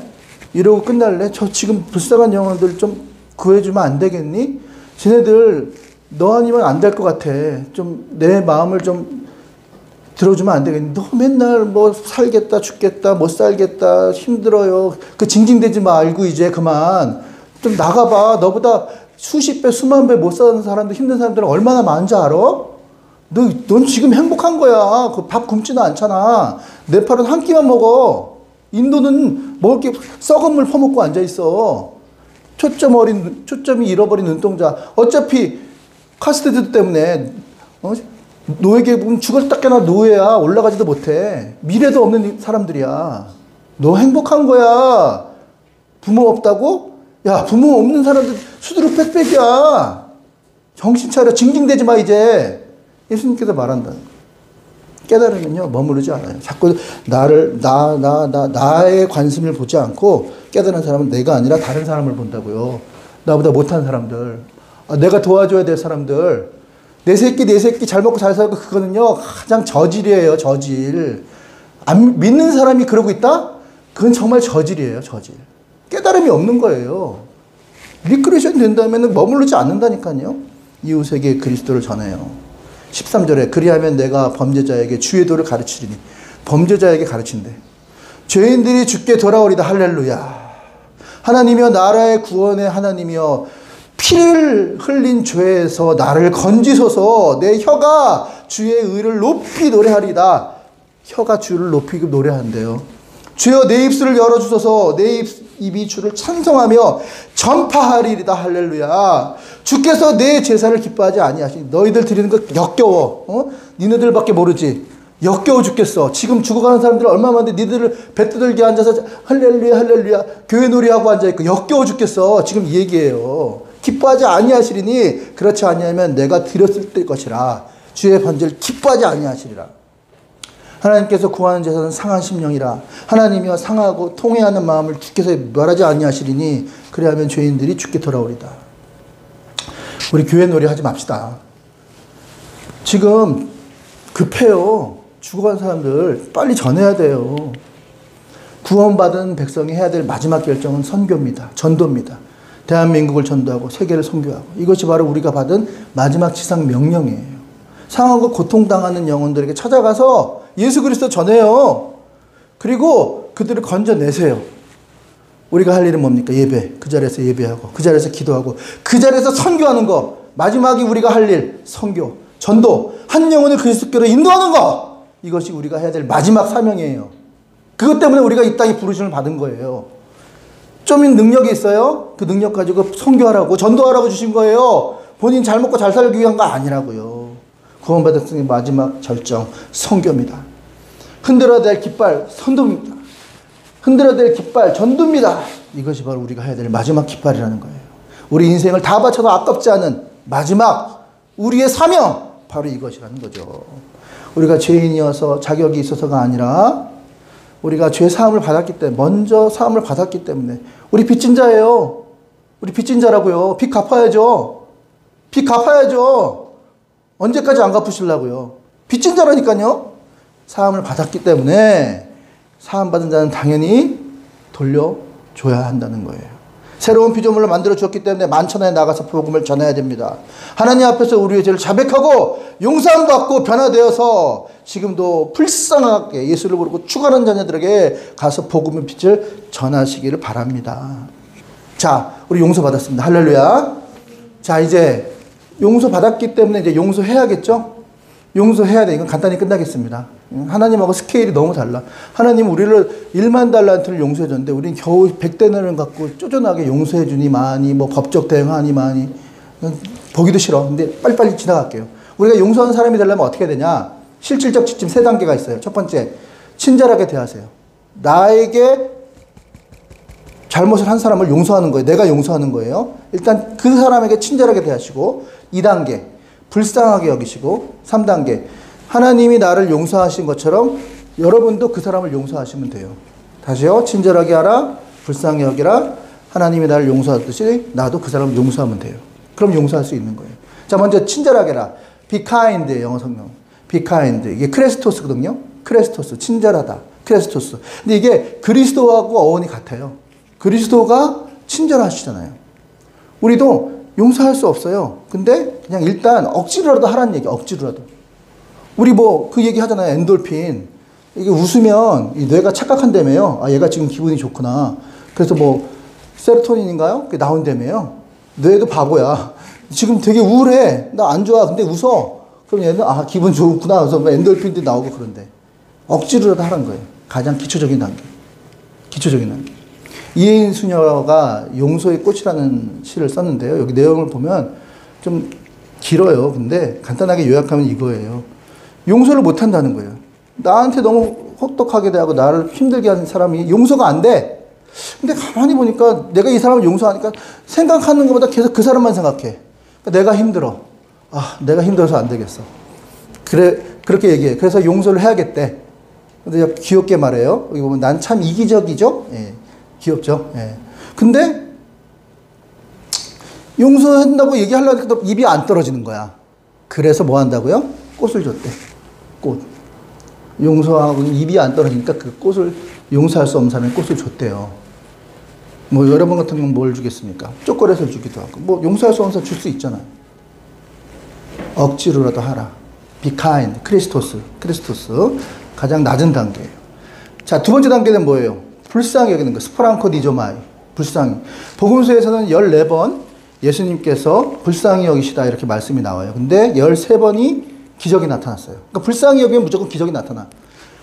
이러고 끝날래? 저 지금 불쌍한 영혼들 좀 구해주면 안 되겠니? 쟤네들 너 아니면 안 될 것 같아. 좀 내 마음을 좀 들어주면 안 되겠니? 너 맨날 뭐 살겠다 죽겠다 못 살겠다 힘들어요. 그 징징대지 말고 이제 그만 좀 나가봐. 너보다 수십 배 수만 배 못 사는 사람들 힘든 사람들은 얼마나 많은지 알아? 넌 지금 행복한 거야. 그 밥 굶지도 않잖아. 네팔은 한 끼만 먹어. 인도는 먹을 게 썩은 물 퍼먹고 앉아있어. 초점이 잃어버린 눈동자. 어차피 카스테드 때문에 노예계 보면 죽을 딱 깨나 노예야. 올라가지도 못해. 미래도 없는 사람들이야. 너 행복한 거야. 부모 없다고? 야, 부모 없는 사람들 수두룩 빽빽이야. 정신 차려. 징징대지 마 이제. 예수님께서 말한다. 깨달으면요 머무르지 않아요. 자꾸 나의 관심을 보지 않고 깨달은 사람은 내가 아니라 다른 사람을 본다고요. 나보다 못한 사람들, 내가 도와줘야 될 사람들, 내 새끼 잘 먹고 잘 살고 그거는요 가장 저질이에요. 저질. 안 믿는 사람이 그러고 있다? 그건 정말 저질이에요. 저질. 깨달음이 없는 거예요. 리크레이션 된다면 머무르지 않는다니까요. 이웃에게 그리스도를 전해요. 13절에 그리하면 내가 범죄자에게 주의 도를 가르치리니 범죄자에게 가르친대. 죄인들이 주께 돌아오리다. 할렐루야. 하나님이여 나라의 구원의 하나님이여 피를 흘린 죄에서 나를 건지소서. 내 혀가 주의 의를 높이 노래하리다. 혀가 주를 높이 노래한대요. 주여 내 입술을 열어주소서. 내 입이 주를 찬송하며 전파하리이다. 할렐루야. 주께서 내 제사를 기뻐하지 아니하시니 너희들 드리는 거 역겨워. 니네들밖에 모르지. 역겨워 죽겠어. 지금 죽어가는 사람들 얼마 많은데 니들을 배 두들겨 앉아서 할렐루야 할렐루야 교회 놀이하고 앉아있고 역겨워 죽겠어. 지금 이 얘기예요. 기뻐하지 아니하시리니 그렇지 아니하면 내가 드렸을 때 것이라. 주의 번제를 기뻐하지 아니하시리라. 하나님께서 구하는 제사는 상한 심령이라. 하나님이여 상하고 통회하는 마음을 주께서 멸하지 아니하시리니 그리하면 죄인들이 주께 돌아오리다. 우리 교회 놀이 하지 맙시다. 지금 급해요. 죽어간 사람들 빨리 전해야 돼요. 구원받은 백성이 해야 될 마지막 결정은 선교입니다. 전도입니다. 대한민국을 전도하고 세계를 선교하고 이것이 바로 우리가 받은 마지막 지상 명령이에요. 상하고 고통당하는 영혼들에게 찾아가서 예수 그리스도 전해요. 그리고 그들을 건져내세요. 우리가 할 일은 뭡니까? 예배. 그 자리에서 예배하고 그 자리에서 기도하고 그 자리에서 선교하는 거. 마지막이 우리가 할 일 선교, 전도, 한 영혼을 그리스도께로 인도하는 거. 이것이 우리가 해야 될 마지막 사명이에요. 그것 때문에 우리가 이 땅에 부르심을 받은 거예요. 좀 능력이 있어요? 그 능력 가지고 선교하라고 전도하라고 주신 거예요. 본인 잘 먹고 잘 살기 위한 거 아니라고요. 구원받은 성의 마지막 절정 선교입니다. 흔들어야 될 깃발 선도입니다. 흔들어야 될 깃발 전도입니다. 이것이 바로 우리가 해야 될 마지막 깃발이라는 거예요. 우리 인생을 다 바쳐도 아깝지 않은 마지막 우리의 사명 바로 이것이라는 거죠. 우리가 죄인이어서 자격이 있어서가 아니라 우리가 죄 사함을 받았기 때문에 먼저 사함을 받았기 때문에 우리 빚진 자예요. 우리 빚진 자라고요. 빚 갚아야죠. 빚 갚아야죠. 언제까지 안 갚으시려고요. 빚진 자라니까요. 사함을 받았기 때문에 사함 받은 자는 당연히 돌려줘야 한다는 거예요. 새로운 피조물로 만들어 주었기 때문에 만천하에 나가서 복음을 전해야 됩니다. 하나님 앞에서 우리의 죄를 자백하고 용서함 받고 변화되어서 지금도 불쌍하게 예수를 부르고 죽어가는 자녀들에게 가서 복음의 빛을 전하시기를 바랍니다. 자, 우리 용서 받았습니다. 할렐루야. 자, 이제 용서 받았기 때문에 이제 용서해야겠죠? 용서해야 돼. 이건 간단히 끝나겠습니다. 하나님하고 스케일이 너무 달라. 하나님 우리를 1만 달란트를 용서해 줬는데 우리는 겨우 100데나리온 갖고 쪼잔하게 용서해 주니 많이 뭐 법적 대응하니 많이 보기도 싫어. 근데 빨리빨리 지나갈게요. 우리가 용서하는 사람이 되려면 어떻게 해야 되냐? 실질적 지침 3단계가 있어요. 첫 번째, 친절하게 대하세요. 나에게 잘못을 한 사람을 용서하는 거예요. 내가 용서하는 거예요. 일단 그 사람에게 친절하게 대하시고 2단계, 불쌍하게 여기시고 3단계, 하나님이 나를 용서하신 것처럼 여러분도 그 사람을 용서하시면 돼요. 다시요. 친절하게 하라, 불쌍히 여기라, 하나님이 나를 용서하듯이 나도 그 사람을 용서하면 돼요. 그럼 용서할 수 있는 거예요. 자, 먼저 친절하게 해라. Be kind, 영어 성경. Be kind. 이게 크레스토스거든요. 크레스토스, 친절하다. 크레스토스. 근데 이게 그리스도하고 어원이 같아요. 그리스도가 친절하시잖아요. 우리도 용서할 수 없어요. 근데 그냥 일단 억지로라도 하라는 얘기, 억지로라도. 우리 뭐 그 얘기 하잖아요. 엔돌핀. 이게 웃으면 이 뇌가 착각한다며요. 아, 얘가 지금 기분이 좋구나. 그래서 뭐 세로토닌인가요? 그게 나온다며요. 뇌도 바보야. 지금 되게 우울해. 나 안 좋아. 근데 웃어. 그럼 얘는 아, 기분 좋구나. 그래서 뭐 엔돌핀도 나오고 그런데. 억지로라도 하라는 거예요. 가장 기초적인 단계. 기초적인 단계. 이혜인 수녀가 용서의 꽃이라는 시를 썼는데요. 여기 내용을 보면 좀 길어요. 근데 간단하게 요약하면 이거예요. 용서를 못 한다는 거예요. 나한테 너무 혹독하게 대하고 나를 힘들게 하는 사람이 용서가 안 돼. 근데 가만히 보니까 내가 이 사람을 용서하니까 생각하는 것보다 계속 그 사람만 생각해. 그러니까 내가 힘들어. 아, 내가 힘들어서 안 되겠어. 그렇게 얘기해. 그래서 용서를 해야겠대. 근데 귀엽게 말해요. 여기 보면 난 참 이기적이죠? 예. 귀엽죠? 예. 근데 용서한다고 얘기하려고 해도 입이 안 떨어지는 거야. 그래서 뭐 한다고요? 꽃을 줬대. 꽃. 용서하고 입이 안 떨어지니까 그 꽃을 용서할 수 없는 사람이 꽃을 줬대요. 뭐 여러분 같은 경우는 뭘 주겠습니까? 초콜릿을 주기도 하고. 뭐 용서할 수 없는 사람 줄 수 있잖아요. 억지로라도 하라. Be kind. 크리스토스. 가장 낮은 단계예요. 자, 두 번째 단계는 뭐예요? 불쌍히 여기는 거. 스프랑코 디조마이. 불쌍히. 복음서에서는 14번 예수님께서 불쌍히 여기시다 이렇게 말씀이 나와요. 근데 13번이 기적이 나타났어요. 그러니까 불쌍히 여기면 무조건 기적이 나타나.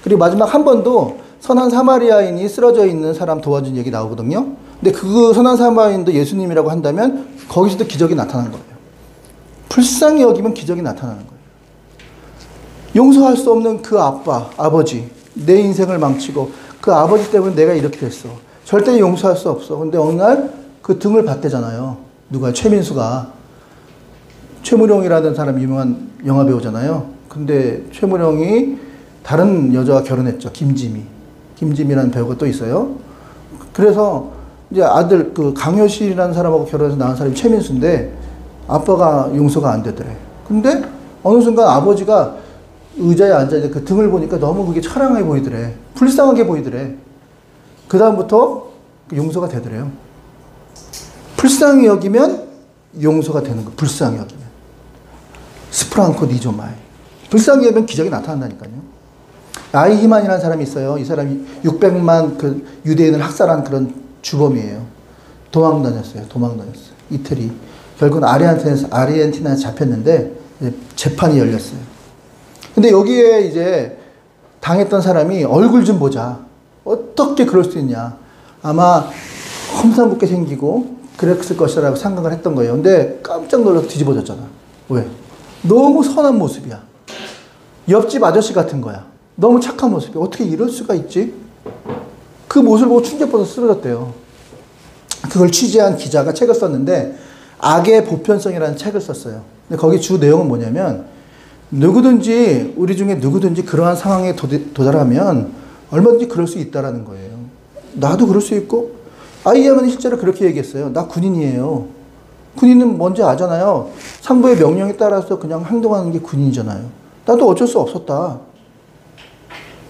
그리고 마지막 한 번도 선한 사마리아인이 쓰러져 있는 사람 도와준 얘기 나오거든요. 근데 그 선한 사마리아인도 예수님이라고 한다면 거기서도 기적이 나타난 거예요. 불쌍히 여기면 기적이 나타나는 거예요. 용서할 수 없는 그 아빠, 아버지, 내 인생을 망치고 그 아버지 때문에 내가 이렇게 됐어. 절대 용서할 수 없어. 근데 어느 날 그 등을 봤대잖아요. 누가? 최민수가. 최무룡이라는 사람 유명한 영화 배우잖아요. 근데 최무룡이 다른 여자와 결혼했죠. 김지미라는 배우가 또 있어요. 그래서 이제 아들 그 강효실이라는 사람하고 결혼해서 낳은 사람이 최민수인데 아빠가 용서가 안 되더래. 근데 어느 순간 아버지가 의자에 앉아있는데 그 등을 보니까 너무 그게 처량해 보이더래. 불쌍하게 보이더래. 그 다음부터 용서가 되더래요. 불쌍히 여기면 용서가 되는 거. 불쌍히 여기면. 스프랑코 니조마이. 불쌍히 여기면 기적이 나타난다니까요. 아이히만이라는 사람이 있어요. 이 사람이 600만 그 유대인을 학살한 그런 주범이에요. 도망 다녔어요. 이태리. 결국은 아르헨티나에서 잡혔는데 재판이 열렸어요. 근데 여기에 이제 당했던 사람이 얼굴 좀 보자. 어떻게 그럴 수 있냐. 아마 험상궂게 생기고 그랬을 것이라고 생각을 했던 거예요. 근데 깜짝 놀라서 뒤집어졌잖아. 왜? 너무 선한 모습이야. 옆집 아저씨 같은 거야. 너무 착한 모습이야. 어떻게 이럴 수가 있지? 그 모습을 보고 충격받아서 쓰러졌대요. 그걸 취재한 기자가 책을 썼는데 악의 보편성이라는 책을 썼어요. 근데 거기 주 내용은 뭐냐면 누구든지 우리 중에 누구든지 그러한 상황에 도달하면 얼마든지 그럴 수 있다라는 거예요. 나도 그럴 수 있고 아이야만이 실제로 그렇게 얘기했어요. 나 군인이에요. 군인은 뭔지 아잖아요. 상부의 명령에 따라서 그냥 행동하는 게 군인이잖아요. 나도 어쩔 수 없었다.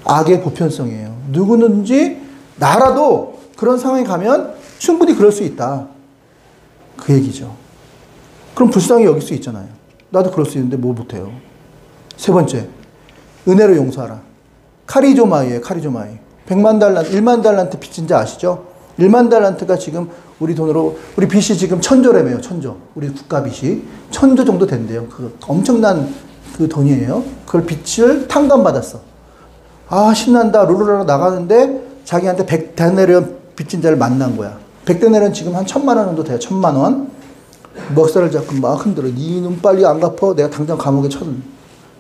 악의 보편성이에요. 누구든지 나라도 그런 상황에 가면 충분히 그럴 수 있다. 그 얘기죠. 그럼 불쌍히 여길 수 있잖아요. 나도 그럴 수 있는데 뭐 못해요. 세 번째, 은혜로 용서하라. 카리조마이에요. 100만 달란트, 1만 달란트 빚진 자 아시죠? 1만 달란트가 지금 우리 돈으로, 우리 빚이 지금 1000조래매요. 1000조. 우리 국가 빚이 1000조 정도 된대요. 그 엄청난 그 돈이에요. 그걸 빚을 탕감받았어. 아, 신난다. 룰루라로 나가는데 자기한테 100데나리온 빚진 자를 만난 거야. 100데나리온 지금 한 1000만 원 정도 돼요. 1000만 원. 먹살을 잡고 막 흔들어. 니 눈 빨리 안 갚어. 내가 당장 감옥에 쳐든.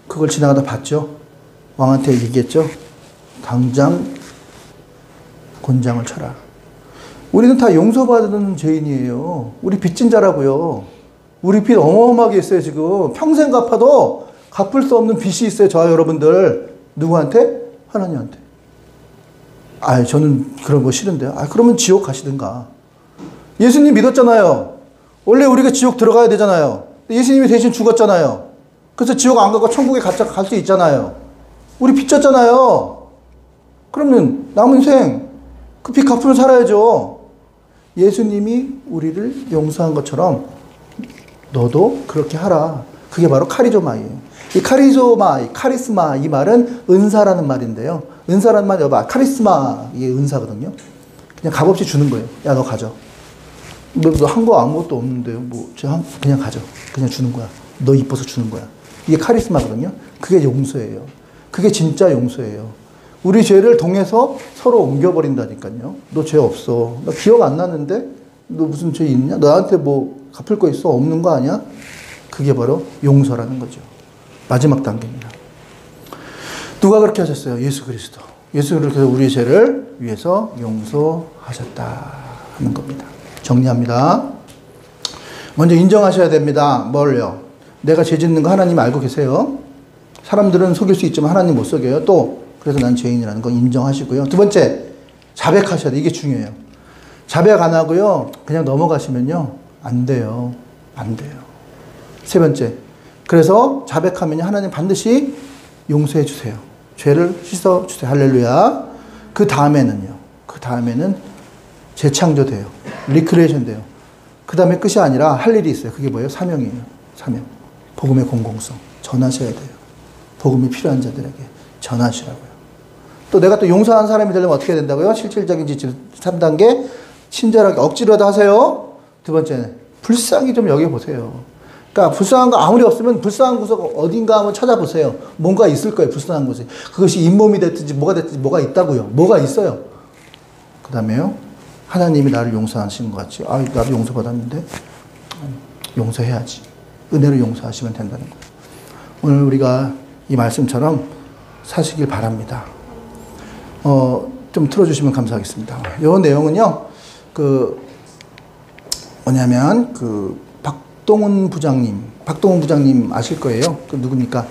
그걸 지나가다 봤죠. 왕한테 얘기했죠. 당장 곤장을 쳐라. 우리는 다 용서받는 죄인이에요. 우리 빚진 자라고요. 우리 빚 어마어마하게 있어요, 지금. 평생 갚아도 갚을 수 없는 빚이 있어요, 저와 여러분들. 누구한테? 하나님한테. 아, 저는 그런 거 싫은데요. 아, 그러면 지옥 가시든가. 예수님 믿었잖아요. 원래 우리가 지옥 들어가야 되잖아요. 예수님이 대신 죽었잖아요. 그래서 지옥 안 가고 천국에 갈 수 있잖아요. 우리 빚졌잖아요. 그러면 남은 생 그 빚 갚으면 살아야죠. 예수님이 우리를 용서한 것처럼 너도 그렇게 하라. 그게 바로 카리조마예요. 이 카리스마 이 말은 은사라는 말인데요. 은사라는 말 여봐. 카리스마 이게 은사거든요. 그냥 값없이 주는 거예요. 야, 너 가져. 너 한 거 아무것도 없는데요. 그냥 가져. 그냥 주는 거야. 너 이뻐서 주는 거야. 이게 카리스마거든요. 그게 용서예요. 그게 진짜 용서예요. 우리 죄를 통해서 서로 옮겨버린다니까요. 너 죄 없어. 나 기억 안 나는데? 너 무슨 죄 있냐? 너 나한테 뭐 갚을 거 있어? 없는 거 아니야? 그게 바로 용서라는 거죠. 마지막 단계입니다. 누가 그렇게 하셨어요? 예수 그리스도. 예수 그리스도께서 우리의 죄를 위해서 용서하셨다 하는 겁니다. 정리합니다. 먼저 인정하셔야 됩니다. 뭘요? 내가 죄 짓는 거 하나님 알고 계세요. 사람들은 속일 수 있지만 하나님 못 속여요. 또 그래서 난 죄인이라는 거 인정하시고요. 두 번째, 자백하셔야 돼. 이게 중요해요. 자백 안 하고요. 그냥 넘어가시면요. 안 돼요. 안 돼요. 세 번째, 그래서 자백하면 하나님 반드시 용서해 주세요. 죄를 씻어 주세요. 할렐루야. 그 다음에는 재창조돼요. 리크리에이션 돼요. 그 다음에 끝이 아니라 할 일이 있어요. 그게 뭐예요? 사명이에요. 사명. 복음의 공공성. 전하셔야 돼요. 복음이 필요한 자들에게 전하시라고요. 또 내가 또 용서하는 사람이 되려면 어떻게 된다고요? 실질적인 지침 3단계 친절하게 억지로라도 하세요. 두 번째는 불쌍히 좀 여겨보세요. 그러니까 불쌍한 거 아무리 없으면 불쌍한 구석 어딘가 한번 찾아보세요. 뭔가 있을 거예요. 불쌍한 곳이. 그것이 잇몸이 됐든지 뭐가 됐든지 뭐가 있다고요. 뭐가 있어요. 그 다음에요. 하나님이 나를 용서하신 것 같이. 아, 나도 용서받았는데 용서해야지. 은혜로 용서하시면 된다는 거예요. 오늘 우리가 이 말씀처럼 사시길 바랍니다. 좀 틀어주시면 감사하겠습니다. 이 내용은요, 박동훈 부장님 아실 거예요. 그 누굽니까?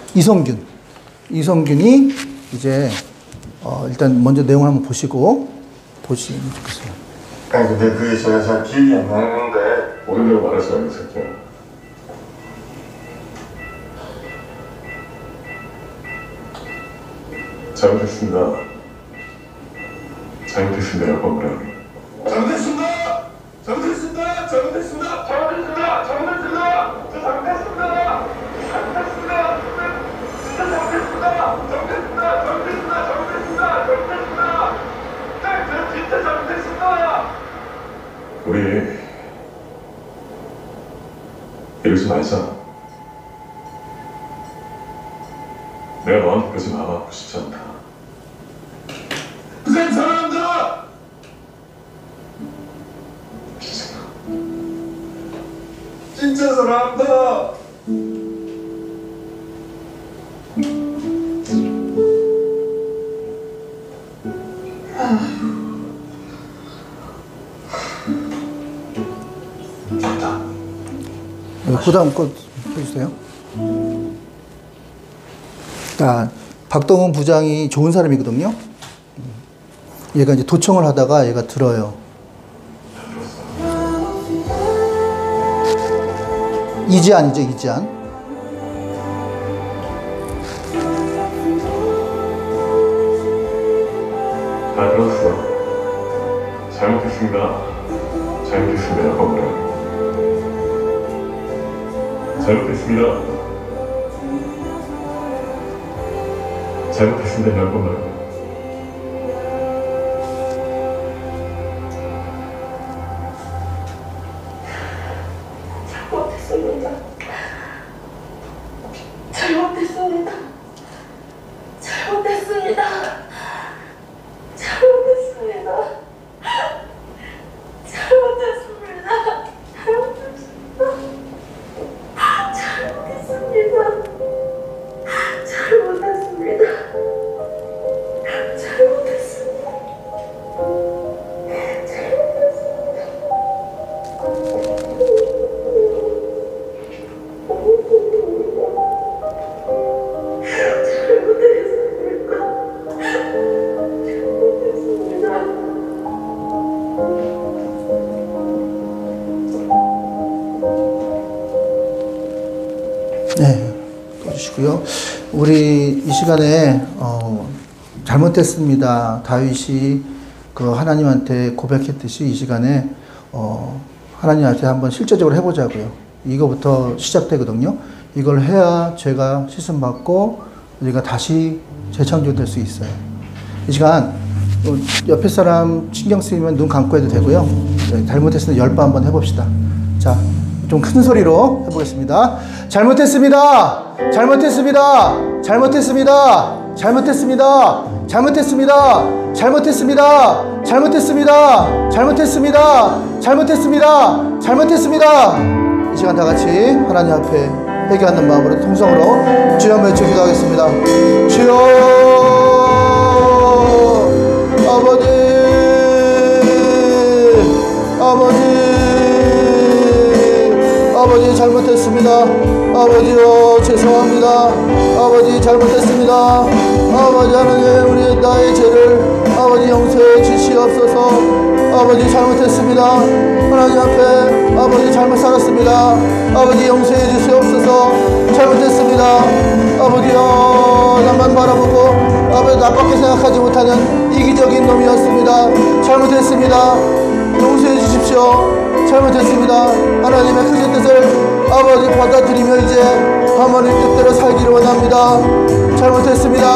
이성균이 이제, 일단 먼저 내용을 한번 보시면 좋겠어요. 아니, 근데 그게 제가 잘 기억이 안 나는데. 오늘대로 말했어야 이 새끼야. 잘못했습니다. 잘못했습니다. 뭐라고. 잘못했습니다! 잘못했습니다! 잘못했습니다! 잘못했습니다! 잘못했습니다! 저 잘못했습니다! 잘못했습니다! 진짜 잘못했습니다! 잘못했습니다! 잘못했습니다! 잘못했습니다! 잘못했습니다! 네, 저 진짜 잘못했습니다! 우리 이러지 말자. 내가 너한테 그러지 말아보고 싶지 않다. 선생님 사랑합니다! 진짜 사랑합니다! 그 다음 거 해주세요. 자, 박동훈 부장이 좋은 사람이거든요. 얘가 이제 도청을 하다가 얘가 들어요. 이지안이죠, 이지안. 다 들었어. 잘못했습니다. 잘못했습니다. 뭐라고. 잘못했습니다. 잘못했습니다. 뭐라고. 잘못했습니다. 잘못했습니다. 잘못했습니다. 잘못했습니다. 잘못했습니다. 잘못했습니다. 네, 꺼주시고요. 우리 이 시간에 잘못했습니다. 다윗이 그 하나님한테 고백했듯이 이 시간에 하나님한테 한번 실제적으로 해보자고요. 이거부터 시작되거든요. 이걸 해야 죄가 씻음받고 우리가 다시 재창조될 수 있어요. 이 시간 옆에 사람 신경 쓰이면 눈 감고 해도 되고요. 잘못했으면 10번 한번 해봅시다. 자, 좀 큰 소리로 해보겠습니다. 잘못했습니다. 잘못했습니다. 잘못했습니다. 잘못했습니다. 잘못했습니다. 잘못했습니다. 잘못했습니다. 잘못했습니다. 잘못했습니다. 잘못했습니다. 이 시간 다 같이 하나님 앞에 회개하는 마음으로 통성으로 주여 한번 외쳐 기도하겠습니다. 주여 아버지 아버지 잘못했습니다. 아버지요 죄송합니다. 아버지 잘못했습니다. 아버지 하나님 우리 나의 죄를 아버지 용서해 주시옵소서. 아버지 잘못했습니다. 하나님 앞에 아버지 잘못 살았습니다. 아버지 용서해 주시옵소서. 잘못했습니다. 아버지요 나만 바라보고 아버지 나밖에 생각하지 못하는 이기적인 놈이었습니다. 잘못했습니다. 용서해 주십시오. 잘못했습니다. 하나님의 크신 뜻을 아버지 받아들이며 이제 하나님 뜻대로 살기를 원합니다. 잘못했습니다.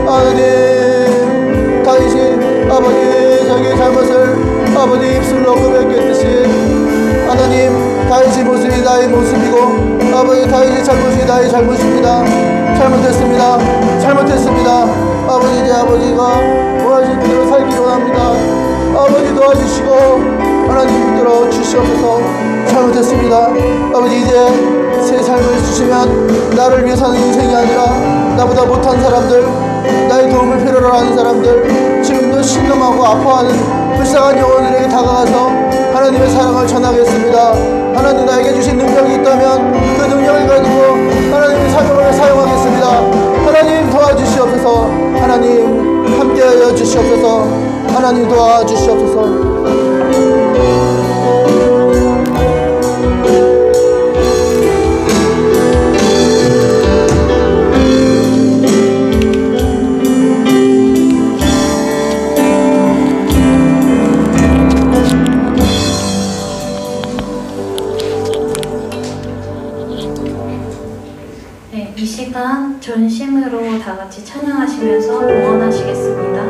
하나님 다윗이 아버지 자기의 잘못을 아버지 입술로 고백했듯이 하나님 다윗의 모습이 나의 모습이고 아버지 다윗의 잘못이 나의 잘못입니다. 잘못했습니다. 잘못했습니다. 아버지 이제 아버지가 원하신 대로 살기를 원합니다. 아버지 도와주시고 하나님 붙들어 주시옵소서. 잘못했습니다. 아버지 이제 새 삶을 주시면 나를 위해 사는 인생이 아니라 나보다 못한 사람들 나의 도움을 필요로 하는 사람들 지금도 신음하고 아파하는 불쌍한 영혼들에게 다가가서 하나님의 사랑을 전하겠습니다. 하나님 나에게 주신 능력이 있다면 그 능력을 가지고 하나님의 사명을 사용하겠습니다. 하나님 도와주시옵소서. 하나님 함께하여 주시옵소서. 하나님 도와주시옵소서. 네, 이 시간 전심으로 다 같이 찬양하시면서 응원하시겠습니다.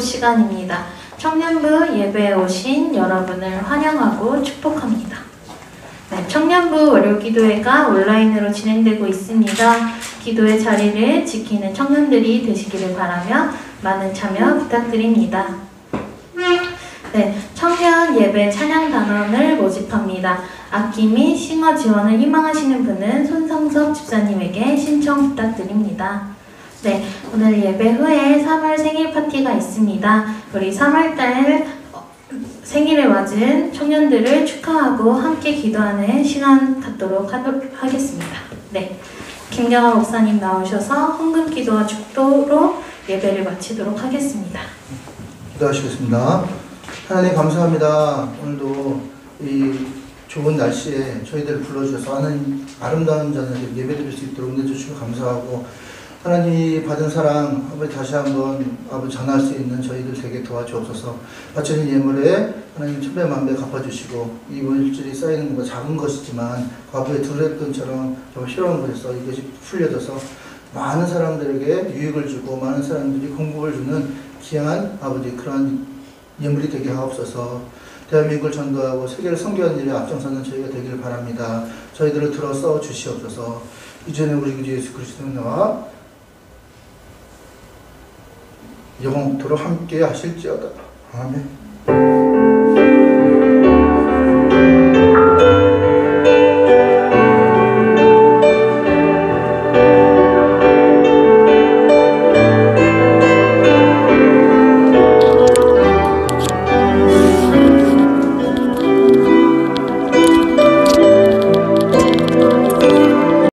시간입니다. 청년부 예배에 오신 여러분을 환영하고 축복합니다. 네, 청년부 월요기도회가 온라인으로 진행되고 있습니다. 기도의 자리를 지키는 청년들이 되시기를 바라며 많은 참여 부탁드립니다. 네, 청년 예배 찬양 단원을 모집합니다. 악기 및 싱어 지원을 희망하시는 분은 손성섭 집사님에게 신청 부탁드립니다. 네, 오늘 예배 후에 3월 생일 파티가 있습니다. 우리 3월달 생일을 맞은 청년들을 축하하고 함께 기도하는 시간 갖도록 하겠습니다. 네, 김경아 목사님 나오셔서 헌금 기도와 축도로 예배를 마치도록 하겠습니다. 기도하시겠습니다. 하나님 감사합니다. 오늘도 이 좋은 날씨에 저희들을 불러주셔서 하나님 아름다운 자녀들 예배드릴 수 있도록 내주시고 감사하고 하나님이 받은 사랑 아버지 다시 한번 아버지 전할 수 있는 저희들 되게 도와주옵소서. 바쳐진 예물에 하나님 천배만배 갚아주시고 이번 일주일이 쌓이는 것보다 작은 것이지만 과거에 두랬던처럼 좀 필요한 것에서 이것이 풀려져서 많은 사람들에게 유익을 주고 많은 사람들이 공급을 주는 귀한 아버지 그런 예물이 되게 하옵소서. 대한민국을 전도하고 세계를 선교하는 일에 앞장서는 저희가 되기를 바랍니다. 저희들을 들어 써 주시옵소서. 이전에 우리 구주 예수 그리스도의 나와 영원토록 함께 하실지어다. 아멘.